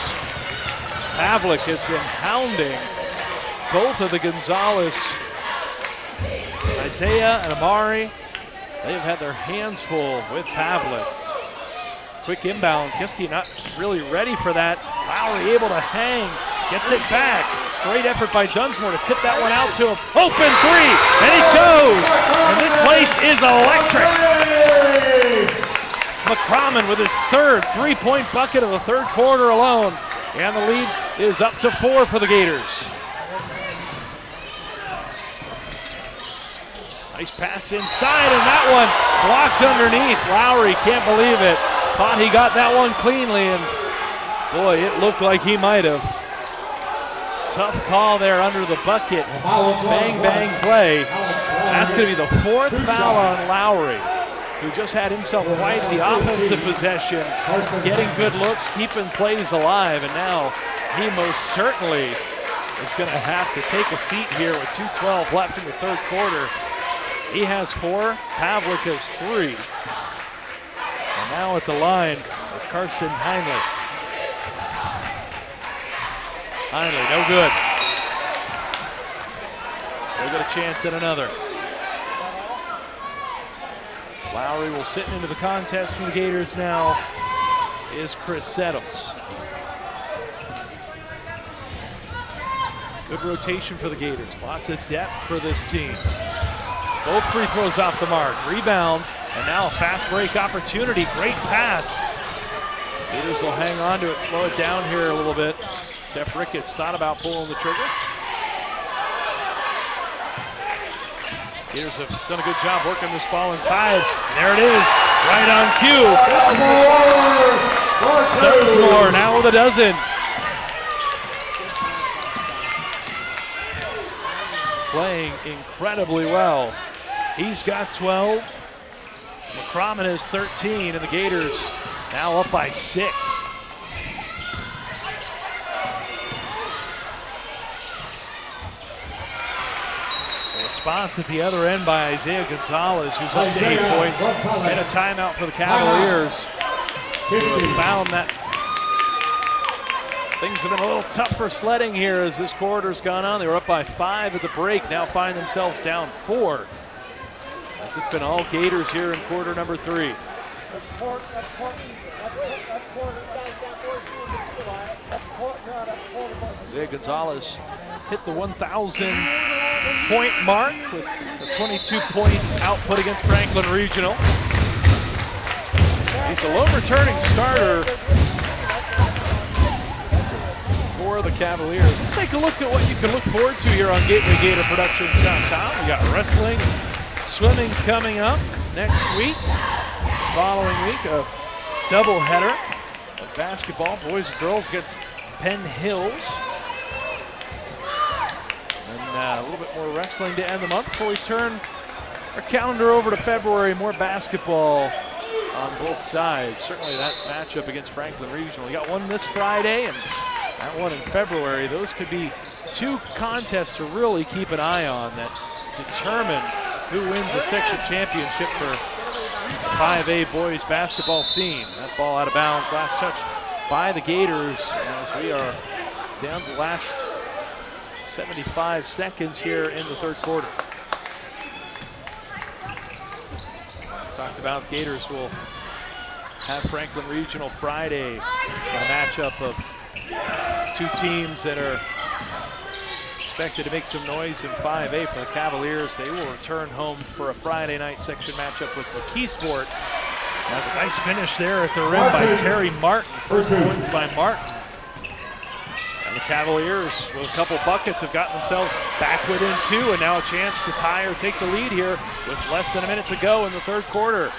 Pavlik has been hounding both of the Gonzalez, Isaiah and Amari. They've had their hands full with Pavlik. Quick inbound, Kiski not really ready for that. Lowry able to hang, gets it back. Great effort by Dunsmore to tip that one out to him. Open three, and he goes! And this place is electric. McCrommon with his third three-point bucket of the third quarter alone. And the lead is up to 4 for the Gators. Nice pass inside, and that one blocked underneath. Lowry can't believe it. Thought he got that one cleanly, and boy, it looked like he might have. Tough call there under the bucket. Bang, bang play. That's going to be the 4th foul on Lowry, who just had himself quite the offensive possession, getting good looks, keeping plays alive, and now he most certainly is going to have to take a seat here with 2:12 left in the third quarter. He has 4, Pavlik has 3. And now at the line is Carson Heinle. Heinle, no good. They'll get a chance at another. Lowry will sit into the contest for the Gators now is Chris Settles. Good rotation for the Gators. Lots of depth for this team. Both free throws off the mark. Rebound, and now a fast break opportunity. Great pass. Gators will hang on to it, slow it down here a little bit. Steph Ricketts thought about pulling the trigger. Gators have done a good job working this ball inside. There it is, right on cue. Dunsmore now with a dozen. Playing incredibly well. He's got 12. McCrommon has 13, and the Gators now up by 6. Response at the other end by Isaiah Gonzalez, who's up to 8 points, and a timeout for the Cavaliers, who have found that things have been a little tough for sledding here as this quarter's gone on. They were up by 5 at the break, now find themselves down 4. As it's been all Gators here in quarter number 3. Isaiah Gonzalez hit the 1,000-point mark with a 22-point output against Franklin Regional. He's a lone returning starter for the Cavaliers. Let's take a look at what you can look forward to here on GatewayGatorProductions.com. We got wrestling, swimming coming up next week. The following week, a doubleheader of basketball, boys and girls against Penn Hills. And a little bit more wrestling to end the month before we turn our calendar over to February. More basketball on both sides. Certainly that matchup against Franklin Regional. We got one this Friday and that one in February. Those could be 2 contests to really keep an eye on that determine who wins a section championship for the 5A boys basketball scene. That ball out of bounds. Last touch by the Gators as we are down to the last 75 seconds here in the third quarter. Talked about Gators will have Franklin Regional Friday, a matchup of 2 teams that are expected to make some noise in 5A. For the Cavaliers, they will return home for a Friday night section matchup with McKeesport. That's a nice finish there at the rim by Terry Martin. First points by Martin. And the Cavaliers, with a couple buckets, have gotten themselves back within 2, and now a chance to tie or take the lead here with less than a minute to go in the third quarter.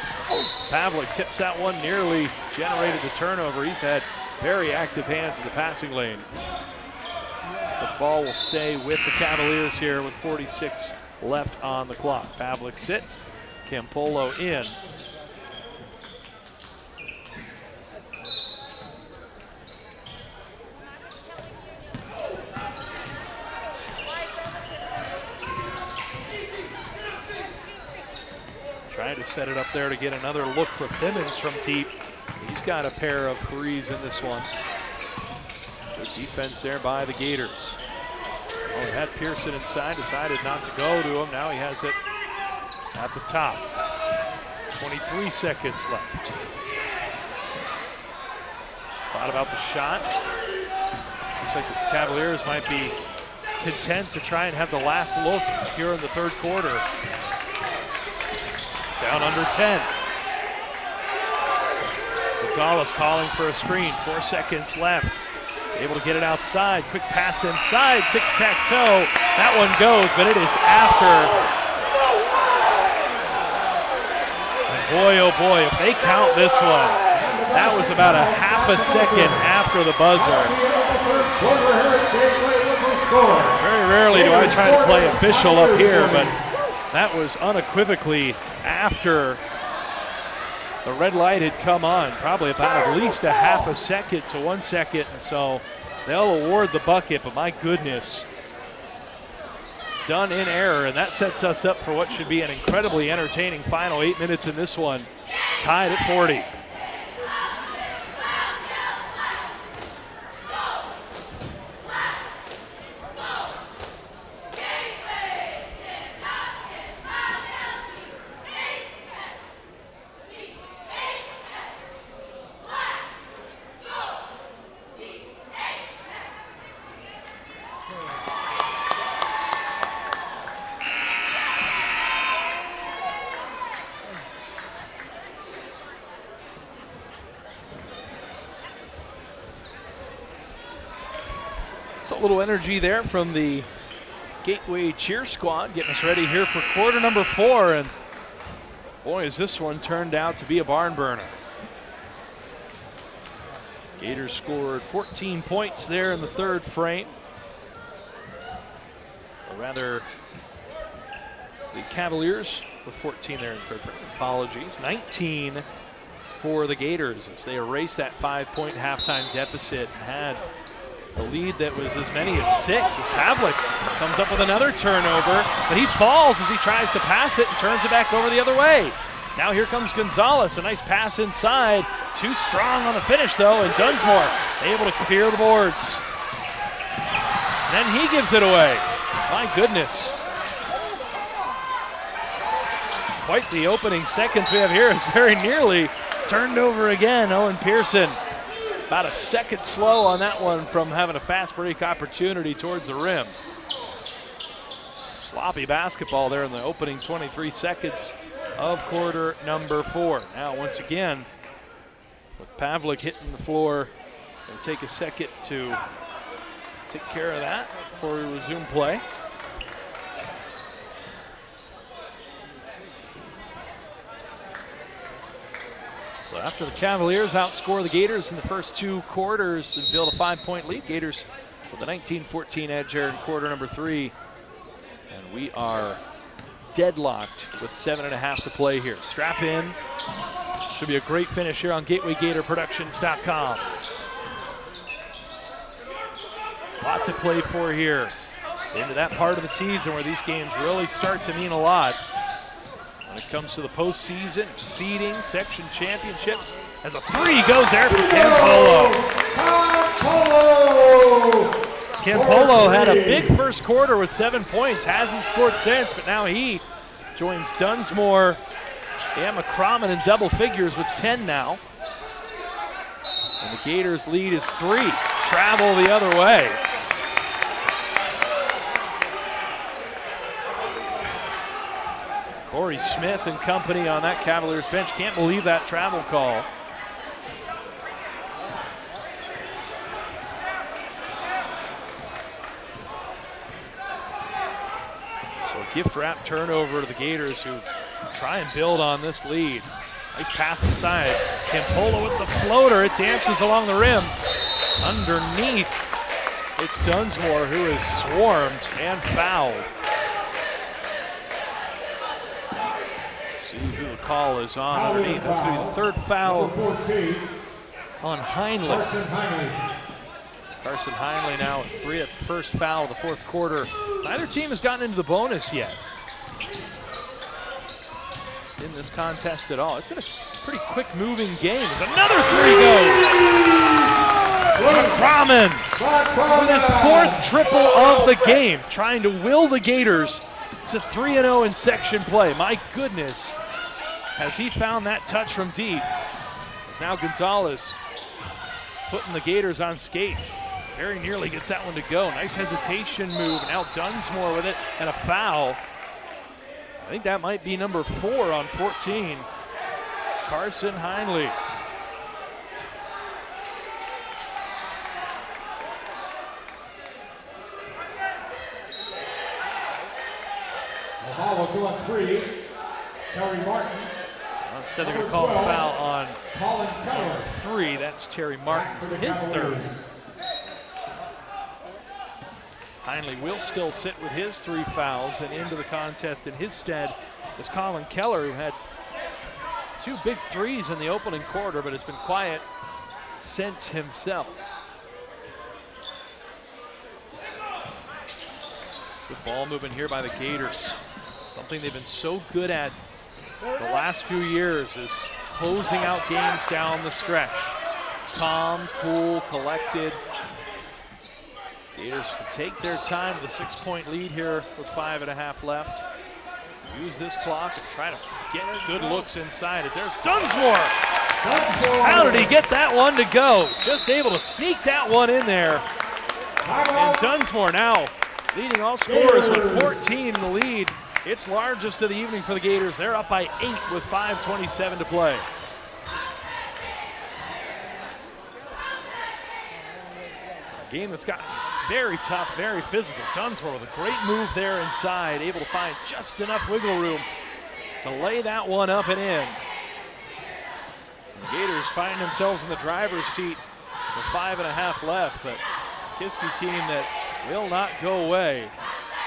Pavlik tips that one, nearly generated the turnover. He's had very active hands in the passing lane. The ball will stay with the Cavaliers here with 46 left on the clock. Pavlik sits, Campolo in. Trying to set it up there to get another look for Thimmons from deep. He's got a pair of threes in this one. Good defense there by the Gators. Well, he had Pearson inside, decided not to go to him. Now he has it at the top. 23 seconds left. Thought about the shot. Looks like the Cavaliers might be content to try and have the last look here in the third quarter. Down under 10. Gonzalez calling for a screen. 4 seconds left. Able to get it outside. Quick pass inside. Tic-tac-toe. That one goes, but it is after. And boy, oh boy, if they count this one, that was about a half a second after the buzzer. Very rarely do I try to play official up here, but that was unequivocally after the red light had come on, probably about at least a half a second to 1 second, and so they'll award the bucket, but my goodness, done in error, and that sets us up for what should be an incredibly entertaining final 8 minutes in this one, tied at 40. A little energy there from the Gateway cheer squad, getting us ready here for quarter number 4, and boy, has this one turned out to be a barn burner. Gators scored 14 points there in the third frame. Or rather, the Cavaliers with 14 there in the third frame. Apologies. 19 for the Gators as they erased that 5-point halftime deficit and had a lead that was as many as 6 as Pavlik comes up with another turnover, but he falls as he tries to pass it and turns it back over the other way. Now here comes Gonzalez, a nice pass inside. Too strong on the finish though, and Dunsmore able to clear the boards. And then he gives it away. My goodness. Quite the opening seconds we have here. Is very nearly turned over again. Owen Pearson. About a second slow on that one from having a fast break opportunity towards the rim. Sloppy basketball there in the opening 23 seconds of quarter number 4. Now once again, with Pavlik hitting the floor, it'll take a second to take care of that before we resume play. So after the Cavaliers outscore the Gators in the first 2 quarters and build a 5-point lead, Gators with a 19-14 edge here in quarter number 3. And we are deadlocked with 7.5 to play here. Strap in. Should be a great finish here on GatewayGatorProductions.com. A lot to play for here. Into that part of the season where these games really start to mean a lot. When it comes to the postseason, seeding, section championships, as a 3 goes there from Campolo. Campolo had a big first quarter with 7 points, hasn't scored since, but now he joins Dunsmore and McCrommon in double figures with 10 now. And the Gators lead is 3. Travel the other way. Corey Smith and company on that Cavaliers bench. Can't believe that travel call. So a gift wrap turnover to the Gators, who try and build on this lead. Nice pass inside. Campolo with the floater. It dances along the rim. Underneath, it's Dunsmore who is swarmed and fouled. See who the call is on underneath. That's going to be the third foul on Heinle. Carson Heinle now at 3. That's the first foul of the fourth quarter. Neither team has gotten into the bonus yet. in this contest at all. It's been a pretty quick moving game. As another three goes. McCrommon with his 4th triple of the game, trying to will the Gators to 3-0 in section play. My goodness, has he found that touch from deep. As now Gonzalez putting the Gators on skates. Very nearly gets that one to go. Nice hesitation move. Now Dunsmore with it and a foul. I think that might be number 4 on 14. Carson Heinle. Foul was on 3. Terry Martin. Well, instead they're going to call a foul on number 3. That's Terry Martin, his 3rd. Heinle will still sit with his 3 fouls, and into the contest in his stead is Colin Keller, who had 2 big threes in the opening quarter, but has been quiet since himself. Good ball movement here by the Gators. Something they've been so good at the last few years is closing out games down the stretch. Calm, cool, collected. Gators can take their time with a 6-point lead here with 5.5 left. Use this clock and try to get good looks inside as there's Dunsmore. How did he get that one to go? Just able to sneak that one in there. And Dunsmore now leading all scorers with 14 in the lead. It's largest of the evening for the Gators. They're up by 8 with 5:27 to play. A game that's gotten very tough, very physical. Dunsmore with a great move there inside, able to find just enough wiggle room to lay that one up and in. The Gators find themselves in the driver's seat with 5.5 left, but Kiski team that will not go away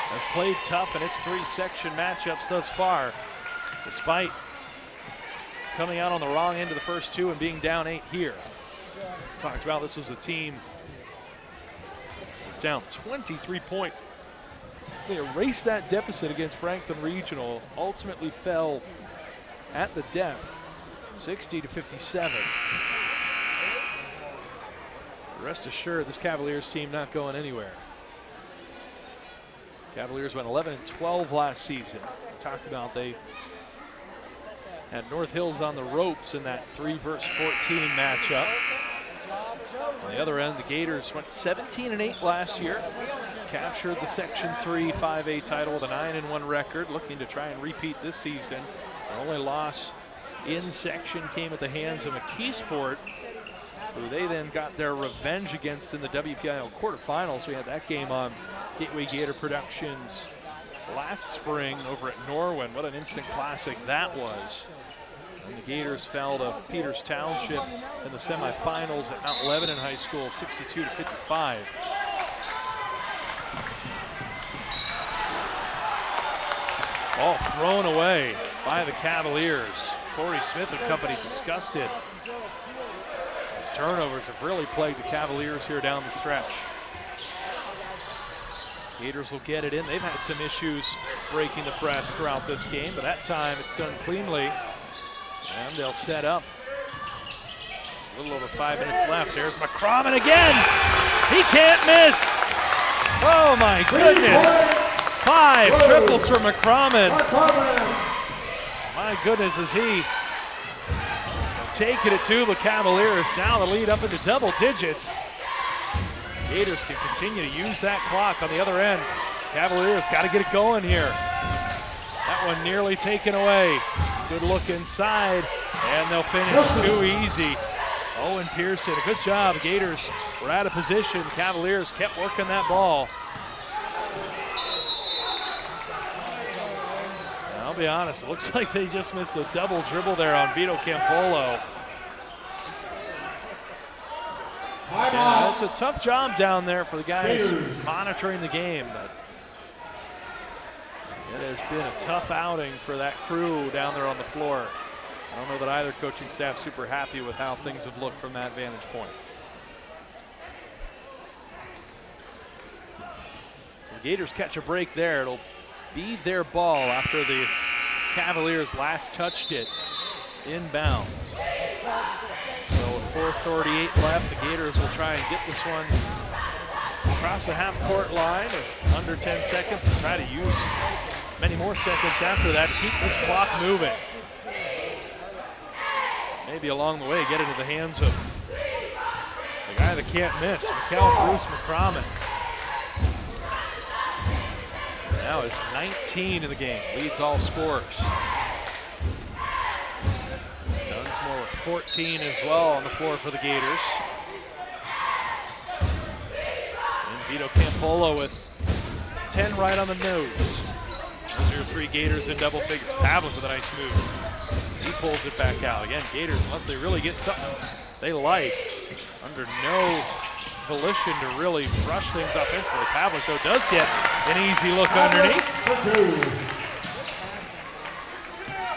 has played tough in its 3 section matchups thus far, despite coming out on the wrong end of the first 2 and being down 8 here. Talked about this was a team that's down 23 points. They erased that deficit against Franklin Regional, ultimately fell at the death, 60-57. Rest assured, this Cavaliers team not going anywhere. Cavaliers went 11-12 last season. We talked about they had North Hills on the ropes in that 3 versus 14 matchup. On the other end, the Gators went 17-8 last year, captured the Section 3 5A title with a 9-1 record, looking to try and repeat this season. Their only loss in section came at the hands of McKeesport, who they then got their revenge against in the WPIAL quarterfinals. We had that game on Gateway Gator Productions last spring over at Norwin. What an instant classic that was. And the Gators fell to Peters Township in the semifinals at Mount Lebanon High School, 62-55. Ball thrown away by the Cavaliers. Corey Smith and company disgusted. These turnovers have really plagued the Cavaliers here down the stretch. Gators will get it in. They've had some issues breaking the press throughout this game, but that time it's done cleanly. And they'll set up. A little over 5 minutes left. There's McCrommon again. He can't miss. Oh my goodness. 5 triples for McCrommon. My goodness, is he taking it to the Cavaliers. Now the lead up into double digits. Gators can continue to use that clock on the other end. Cavaliers got to get it going here. That one nearly taken away. Good look inside, and they'll finish too easy. Owen Pearson, a good job. Gators were out of position. Cavaliers kept working that ball. And I'll be honest, it looks like they just missed a double dribble there on Vito Campolo. Yeah, it's a tough job down there for the guys monitoring the game, but it has been a tough outing for that crew down there on the floor. I don't know that either coaching staff's super happy with how things have looked from that vantage point. The Gators catch a break there. It'll be their ball after the Cavaliers last touched it inbounds. So with 4:38 left, the Gators will try and get this one across the half-court line in under 10 seconds and try to use many more seconds after that to keep this clock moving. Maybe along the way get into the hands of the guy that can't miss, Mykel Bruce-McCrommon. Now it's 19 in the game, leads all scorers. Dunsmore with 14 as well on the floor for the Gators. And Vito Campolo with 10 right on the nose. Those are your 3 Gators in double figures. Pavlik with a nice move. He pulls it back out. Again, Gators, unless they really get something they like, under no volition to really rush things offensively. Pavlik, though, does get an easy look underneath.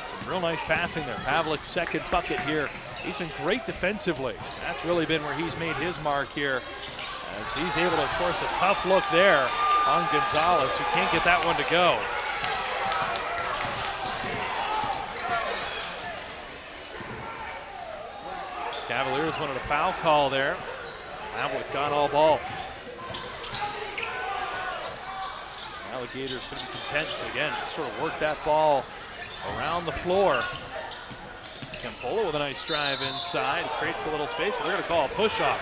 Some real nice passing there. Pavlik's second bucket here. He's been great defensively. That's really been where he's made his mark here, as he's able to force a tough look there on Gonzalez, who can't get that one to go. Cavaliers wanted a foul call there. Pavlik got all ball. Alligators going to be content to, again, sort of work that ball around the floor. Campolo with a nice drive inside. Creates a little space, but they're going to call a push-off.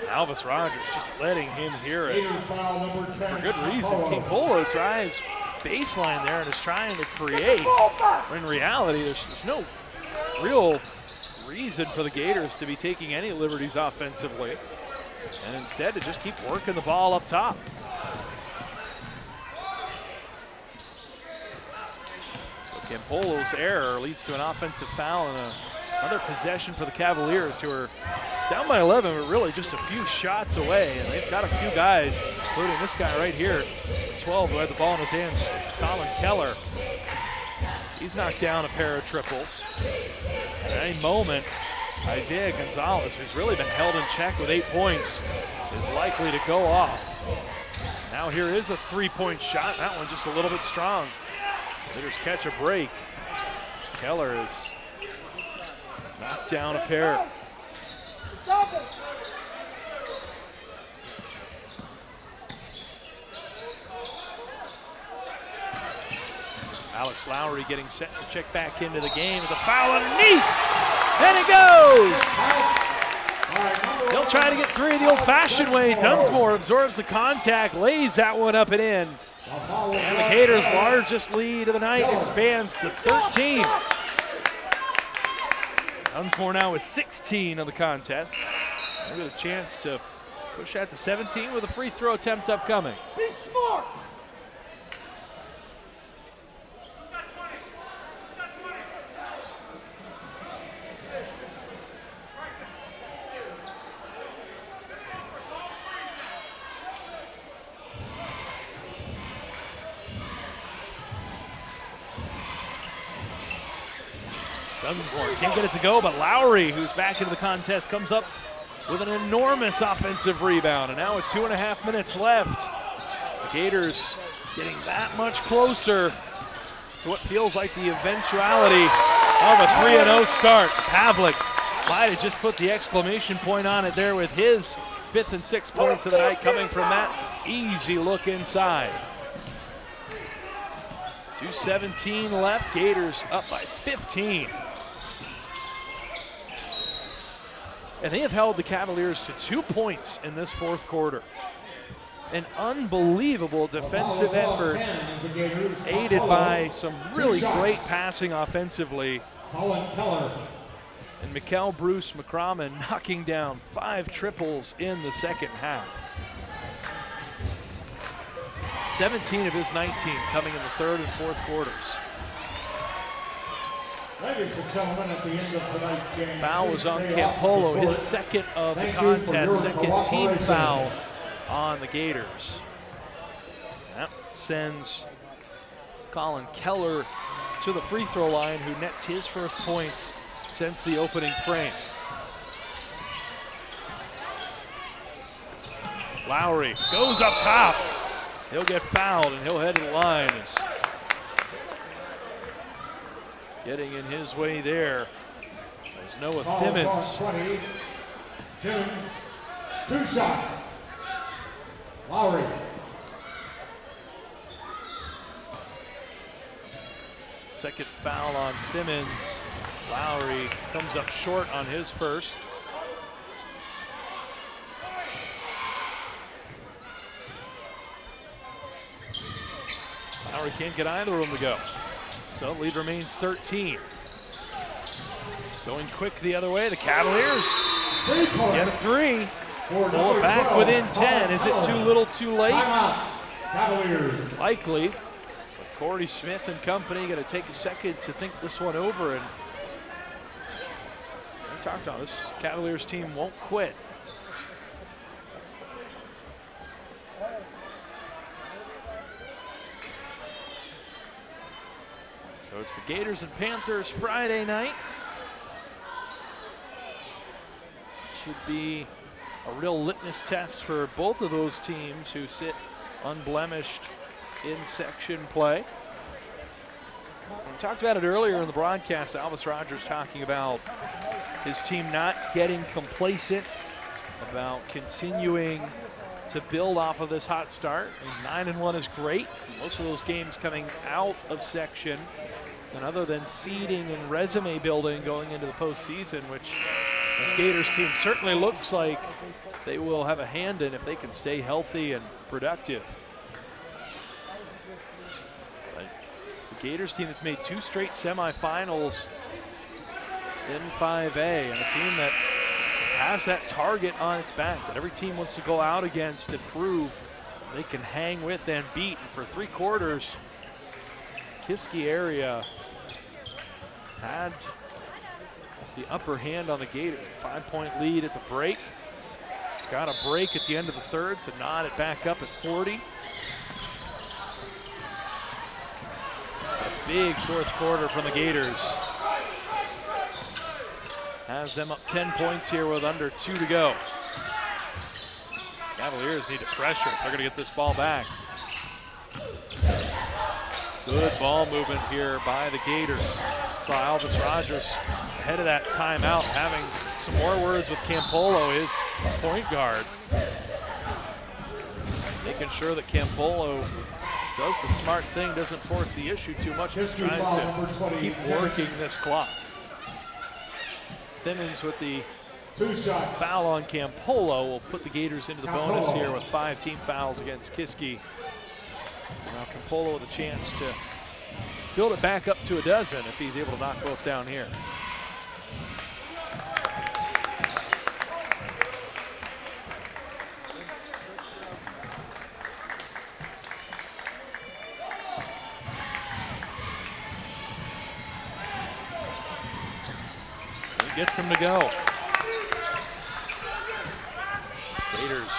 Alvis Rogers just letting him hear it. For good reason. Campolo drives baseline there and is trying to create. In reality, there's no real reason for the Gators to be taking any liberties offensively, and instead to just keep working the ball up top. So Campolo's error leads to an offensive foul and another possession for the Cavaliers, who are down by 11, but really just a few shots away, and they've got a few guys, including this guy right here, 12, who had the ball in his hands, Colin Keller. He's knocked down a pair of triples. At any moment, Isaiah Gonzalez, who's really been held in check with 8 points, is likely to go off. Now here is a 3-point shot. That one just a little bit strong. Gators catch a break. Keller has knocked down a pair. Alex Lowry getting set to check back into the game with a foul underneath. And it goes. They'll try to get 3 the old-fashioned way. Dunsmore absorbs the contact, lays that one up and in. And the Gators' largest lead of the night expands to 13. Dunsmore now with 16 of the contest. Maybe a chance to push that to 17 with a free throw attempt upcoming. Be smart. Dunsmore can't get it to go, but Lowry, who's back into the contest, comes up with an enormous offensive rebound. And now with 2.5 minutes left, the Gators getting that much closer to what feels like the eventuality of a 3-0 start. Pavlik might have just put the exclamation point on it there with his 5th and 6th points of the night, coming from that easy look inside. 2:17 left, Gators up by 15. And they have held the Cavaliers to 2 points in this 4th quarter. An unbelievable defensive effort, aided by some really great passing offensively. And Mykel Bruce-McCrommon knocking down 5 triples in the second half. 17 of his 19 coming in the 3rd and 4th quarters. Ladies and gentlemen, at the end of tonight's game, foul was on Campolo, his 2nd of the contest, 2nd team foul on the Gators. That sends Colin Keller to the free throw line, who nets his 1st points since the opening frame. Lowry goes up top. He'll get fouled and he'll head to the line. Getting in his way there is Noah Thimmons. 20. Thimmons, 2 shots. Lowry. Second foul on Thimmons. Lowry comes up short on his first. Lowry can't get either of them to go. So lead remains 13. Going quick the other way, the Cavaliers get a 3. Pull it back within 10. Is it too little too late? Cavaliers. Likely. But Corey Smith and company going to take a second to think this one over. And I talked about this Cavaliers team won't quit. So it's the Gators and Panthers Friday night. Should be a real litmus test for both of those teams who sit unblemished in section play. We talked about it earlier in the broadcast. Albus Rogers talking about his team not getting complacent, about continuing to build off of this hot start. 9-1 is great. Most of those games coming out of section. And other than seeding and resume building going into the postseason, which this Gators team certainly looks like they will have a hand in if they can stay healthy and productive. But it's a Gators team that's made 2 straight semifinals in 5A, and a team that has that target on its back that every team wants to go out against and prove they can hang with and beat. And for 3 quarters, Kiski area had the upper hand on the Gators. A 5-point lead at the break. Got a break at the end of the third to nod it back up at 40. A big fourth quarter from the Gators. Has them up 10 points here with under 2 to go. Cavaliers need to pressure if they're going to get this ball back. Good ball movement here by the Gators. Saw Albus Rogers ahead of that timeout having some more words with Campolo, his point guard. Making sure that Campolo does the smart thing, doesn't force the issue too much, just tries to keep working this clock. Thimmons with the 2 shots. Foul on Campolo will put the Gators into the bonus here with 5 team fouls against Kiski. Now Campolo with a chance to build it back up to a dozen if he's able to knock both down here. He gets him to go. Gators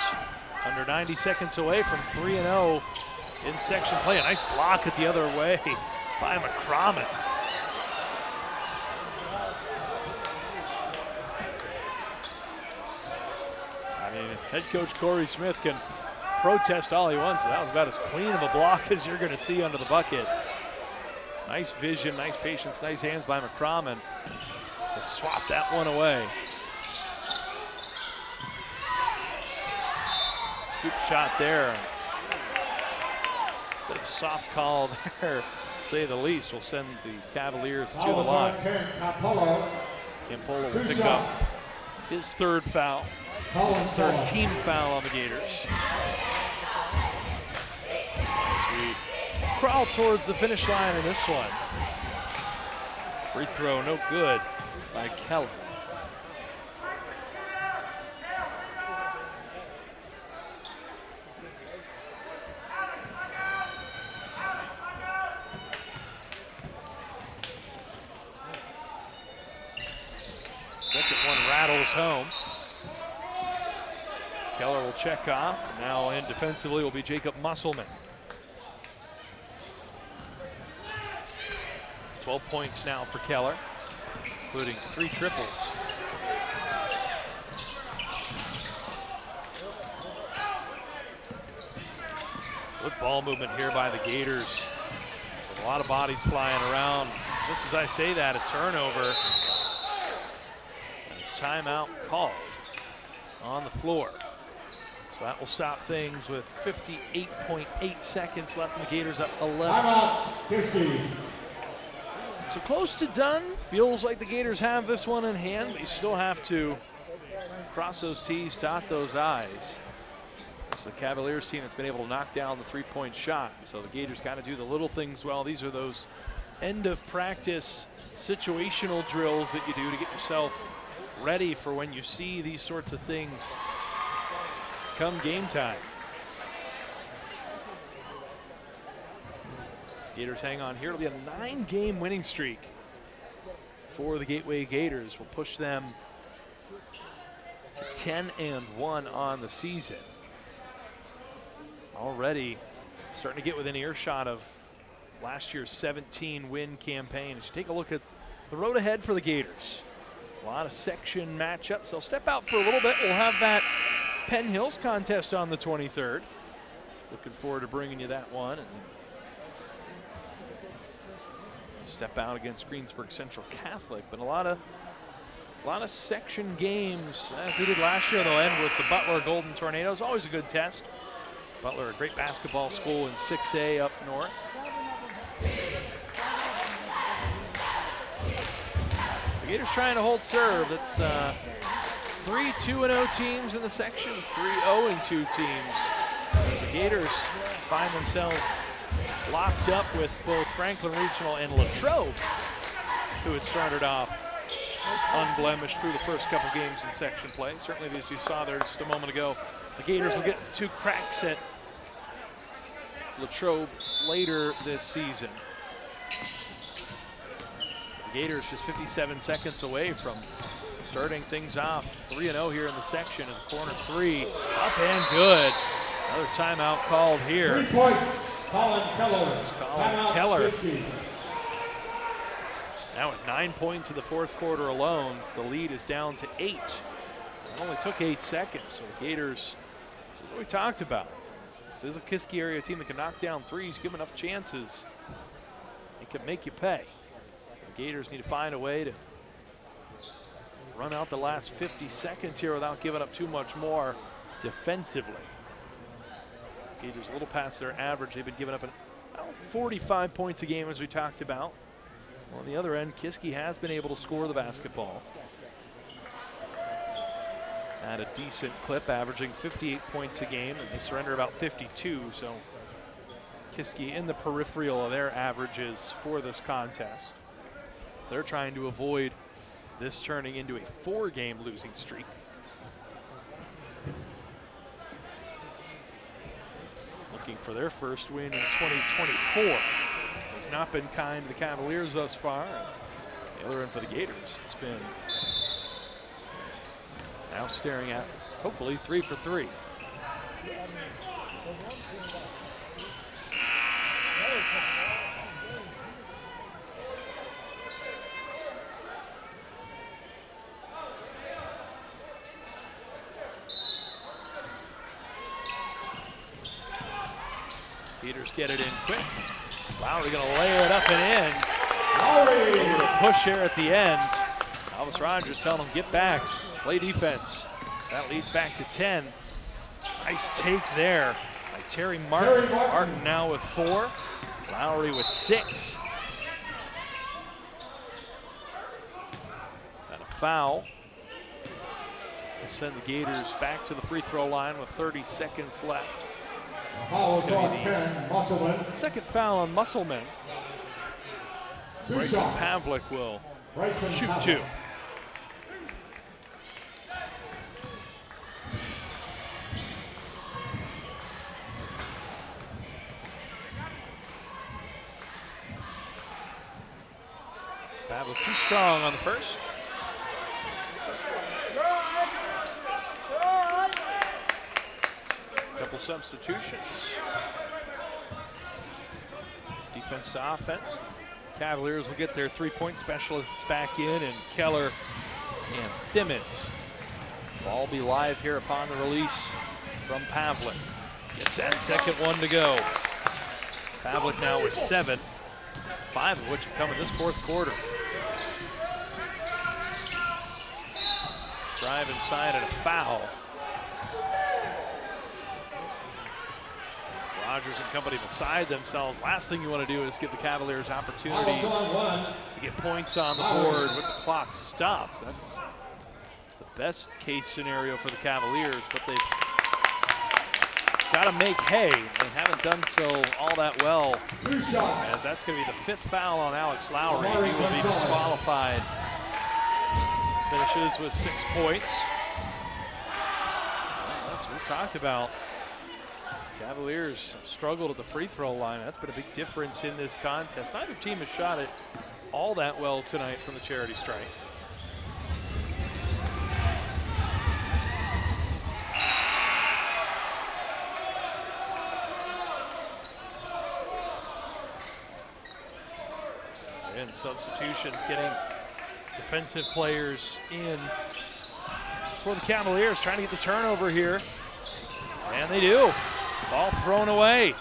under 90 seconds away from 3-0 in section play. A nice block at the other way by McCrommon. I mean, head coach Corey Smith can protest all he wants, but that was about as clean of a block as you're going to see under the bucket. Nice vision, nice patience, nice hands by McCrommon to swat that one away. Scoop shot there. Bit of a soft call there, to say the least, will send the Cavaliers to the line. Campolo will pick up his 3rd foul. 13 foul on the Gators. As we crawl towards the finish line in this one. Free throw, no good by Keller. Second one rattles home. Keller will check off. Now in defensively will be Jacob Musselman. 12 points now for Keller, including 3 triples. Good ball movement here by the Gators. With a lot of bodies flying around. Just as I say that, a turnover. And a timeout called on the floor. So that will stop things with 58.8 seconds left, and the Gators up 11. Timeout, Kiski. So close to done. Feels like the Gators have this one in hand, but you still have to cross those T's, dot those I's. It's the Cavaliers team that's been able to knock down the three-point shot. So the Gators got to do the little things well. These are those end of practice situational drills that you do to get yourself ready for when you see these sorts of things come game time. Gators hang on here. It'll be a 9-game winning streak for the Gateway Gators. Will push them to 10-1 on the season. Already starting to get within earshot of last year's 17-win campaign. As you take a look at the road ahead for the Gators, a lot of section matchups. They'll step out for a little bit. We'll have that Penn Hills contest on the 23rd. Looking forward to bringing you that one. And step out against Greensburg Central Catholic, but a lot of section games, as we did last year. They'll end with the Butler Golden Tornadoes. Always a good test. Butler, a great basketball school in 6A up north. The Gators trying to hold serve. It's 3 2-0 teams in the section, 3 0-2 teams. As the Gators find themselves locked up with both Franklin Regional and Latrobe, who has started off unblemished through the first couple games in section play. Certainly, as you saw there just a moment ago, the Gators will get 2 cracks at Latrobe later this season. The Gators just 57 seconds away from starting things off 3-0 here in the section. And the corner 3 up and good. Another timeout called here. 3 points, Colin Keller. Colin Keller. Now with 9 points in the fourth quarter alone, the lead is down to 8. It only took 8 seconds, so the Gators, this is what we talked about. This is a Kiski area team that can knock down threes, give enough chances. It can make you pay. The Gators need to find a way to run out the last 50 seconds here without giving up too much more defensively. Gators a little past their average. They've been giving up about 45 points a game, as we talked about. On the other end, Kiski has been able to score the basketball at a decent clip, averaging 58 points a game, and they surrender about 52. So Kiski in the peripheral of their averages for this contest. They're trying to avoid this turning into a 4-game losing streak. Looking for their first win in 2024. Has not been kind to the Cavaliers thus far. The other end for the Gators, it's been now staring at hopefully 3 for 3. Gators get it in quick. Lowry going to layer it up and in. Lowry! A little push there at the end. Elvis Rogers telling him, get back, play defense. That leads back to 10. Nice take there by Terry Martin. Martin now with 4. Lowry with 6. And a foul. Will send the Gators back to the free throw line with 30 seconds left. Foul is on 10, Musselman. Second foul on Musselman. 2 Bryson shots. Pavlik will Bryson shoot Pavlik. 2. Pavlik too strong on the first. Couple substitutions. Defense to offense. Cavaliers will get their 3-point specialists back in, and Keller and Thimmons. Ball be live here upon the release from Pavlik. Gets that second one to go. Pavlik now with 7, 5 of which have come in this fourth quarter. Drive inside and a foul. Rogers and company beside themselves. Last thing you want to do is give the Cavaliers opportunity to get points on the board with the clock stops. That's the best case scenario for the Cavaliers, but they've got to make hay. They haven't done so all that well, as that's going to be the 5th foul on Alex Lowry. He will be disqualified. Finishes with 6 points. That's what we talked about. Cavaliers have struggled at the free throw line. That's been a big difference in this contest. Neither team has shot it all that well tonight from the charity stripe. And substitutions, getting defensive players in for the Cavaliers, trying to get the turnover here. And they do. Ball thrown away.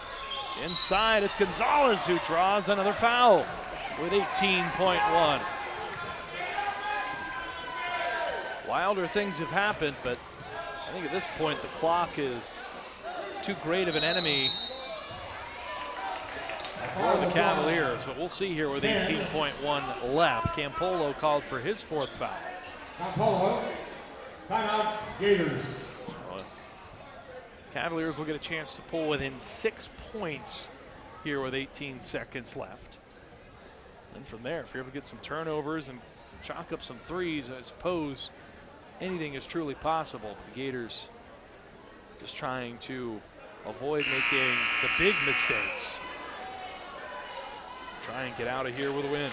Inside, it's Gonzalez who draws another foul with 18.1. Wilder things have happened, but I think at this point the clock is too great of an enemy for the Cavaliers. But we'll see here with 18.1 left. Campolo called for his 4th foul. Campolo, timeout, Gators. Cavaliers will get a chance to pull within 6 points here with 18 seconds left. And from there, if you're able to get some turnovers and chalk up some threes, I suppose anything is truly possible. The Gators just trying to avoid making the big mistakes. Try and get out of here with a win.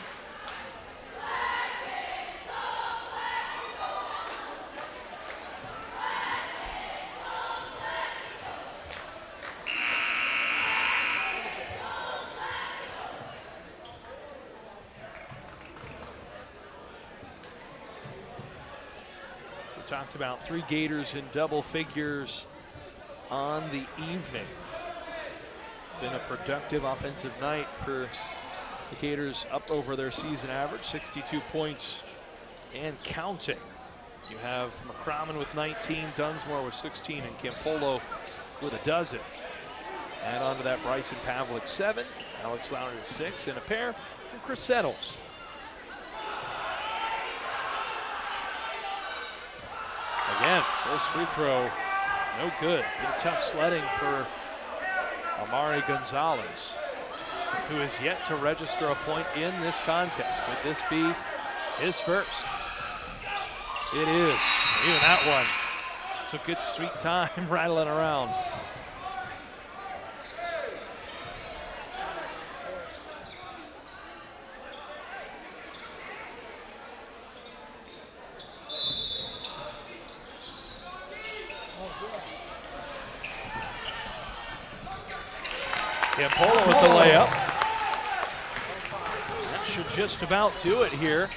Talked about 3 Gators in double figures on the evening. Been a productive offensive night for the Gators, up over their season average, 62 points and counting. You have McCrommon with 19, Dunsmore with 16, and Campolo with a dozen. Add on to that Bryson Pavlik 7, Alex Lowry with 6, and a pair from Chris Settles. Again, first free throw, no good. Been tough sledding for Amari Gonzalez, who is yet to register a point in this contest. Could this be his first? It is. Even that one took its sweet time rattling around. Campolo with the layup. That should just about do it here.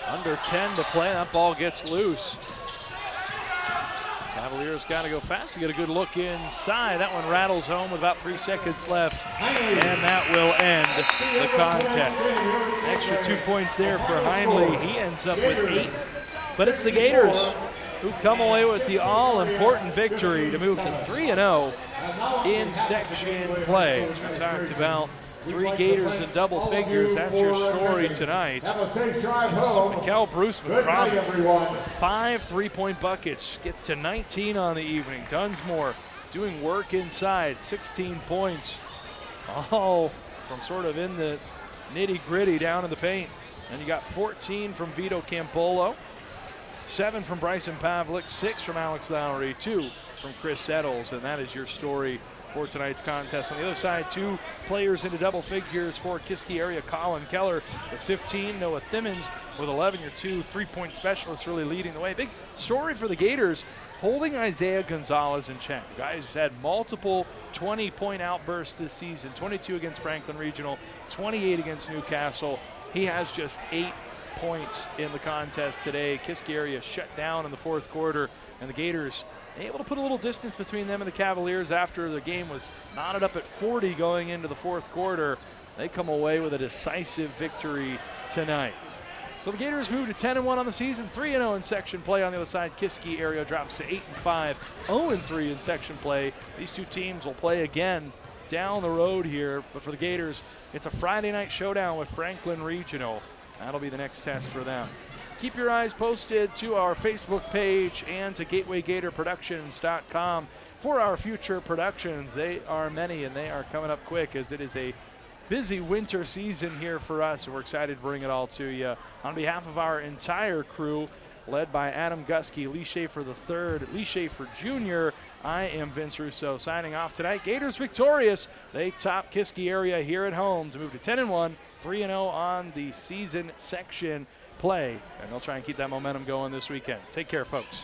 Under 10 to play, that ball gets loose. Cavaliers got to go fast to get a good look inside. That one rattles home with about 3 seconds left, and that will end the contest. Extra 2 points there for Heinley. He ends up with 8, but it's the Gators who come away with the all-important victory to move to 3-0 in section play. We talked about 3 Gators in double figures. That's your story tonight. Mykel Bruce-McCrommon with 5 3-point buckets, gets to 19 on the evening. Dunsmore doing work inside, 16 points, all from sort of in the nitty-gritty down in the paint. And you got 14 from Vito Campolo, 7 from Bryson Pavlik, 6 from Alex Lowry, 2 from Chris Settles, and that is your story for tonight's contest. On the other side, 2 players into double figures for Kiski area. Colin Keller with 15, Noah Thimmons with 11. Your 2 3-point specialists really leading the way. Big story for the Gators, holding Isaiah Gonzalez in check. The guy who's had multiple 20-point outbursts this season, 22 against Franklin Regional, 28 against Newcastle. He has just 8 points in the contest today. Kiski area shut down in the fourth quarter, and the Gators able to put a little distance between them and the Cavaliers after the game was knotted up at 40 going into the fourth quarter. They come away with a decisive victory tonight. So the Gators move to 10-1 on the season, 3-0 in section play. On the other side, Kiski area drops to 8-5, 0-3 in section play. These two teams will play again down the road here, but for the Gators, it's a Friday night showdown with Franklin Regional. That'll be the next test for them. Keep your eyes posted to our Facebook page and to GatewayGatorProductions.com for our future productions. They are many, and they are coming up quick as it is a busy winter season here for us, and we're excited to bring it all to you. On behalf of our entire crew, led by Adam Guskey, Lee Schaefer III, Lee Schaefer Jr., I am Vince Russo signing off tonight. Gators victorious. They top Kiski area here at home to move to 10-1, 3-0 on the season section play, and they'll try and keep that momentum going this weekend. Take care, folks.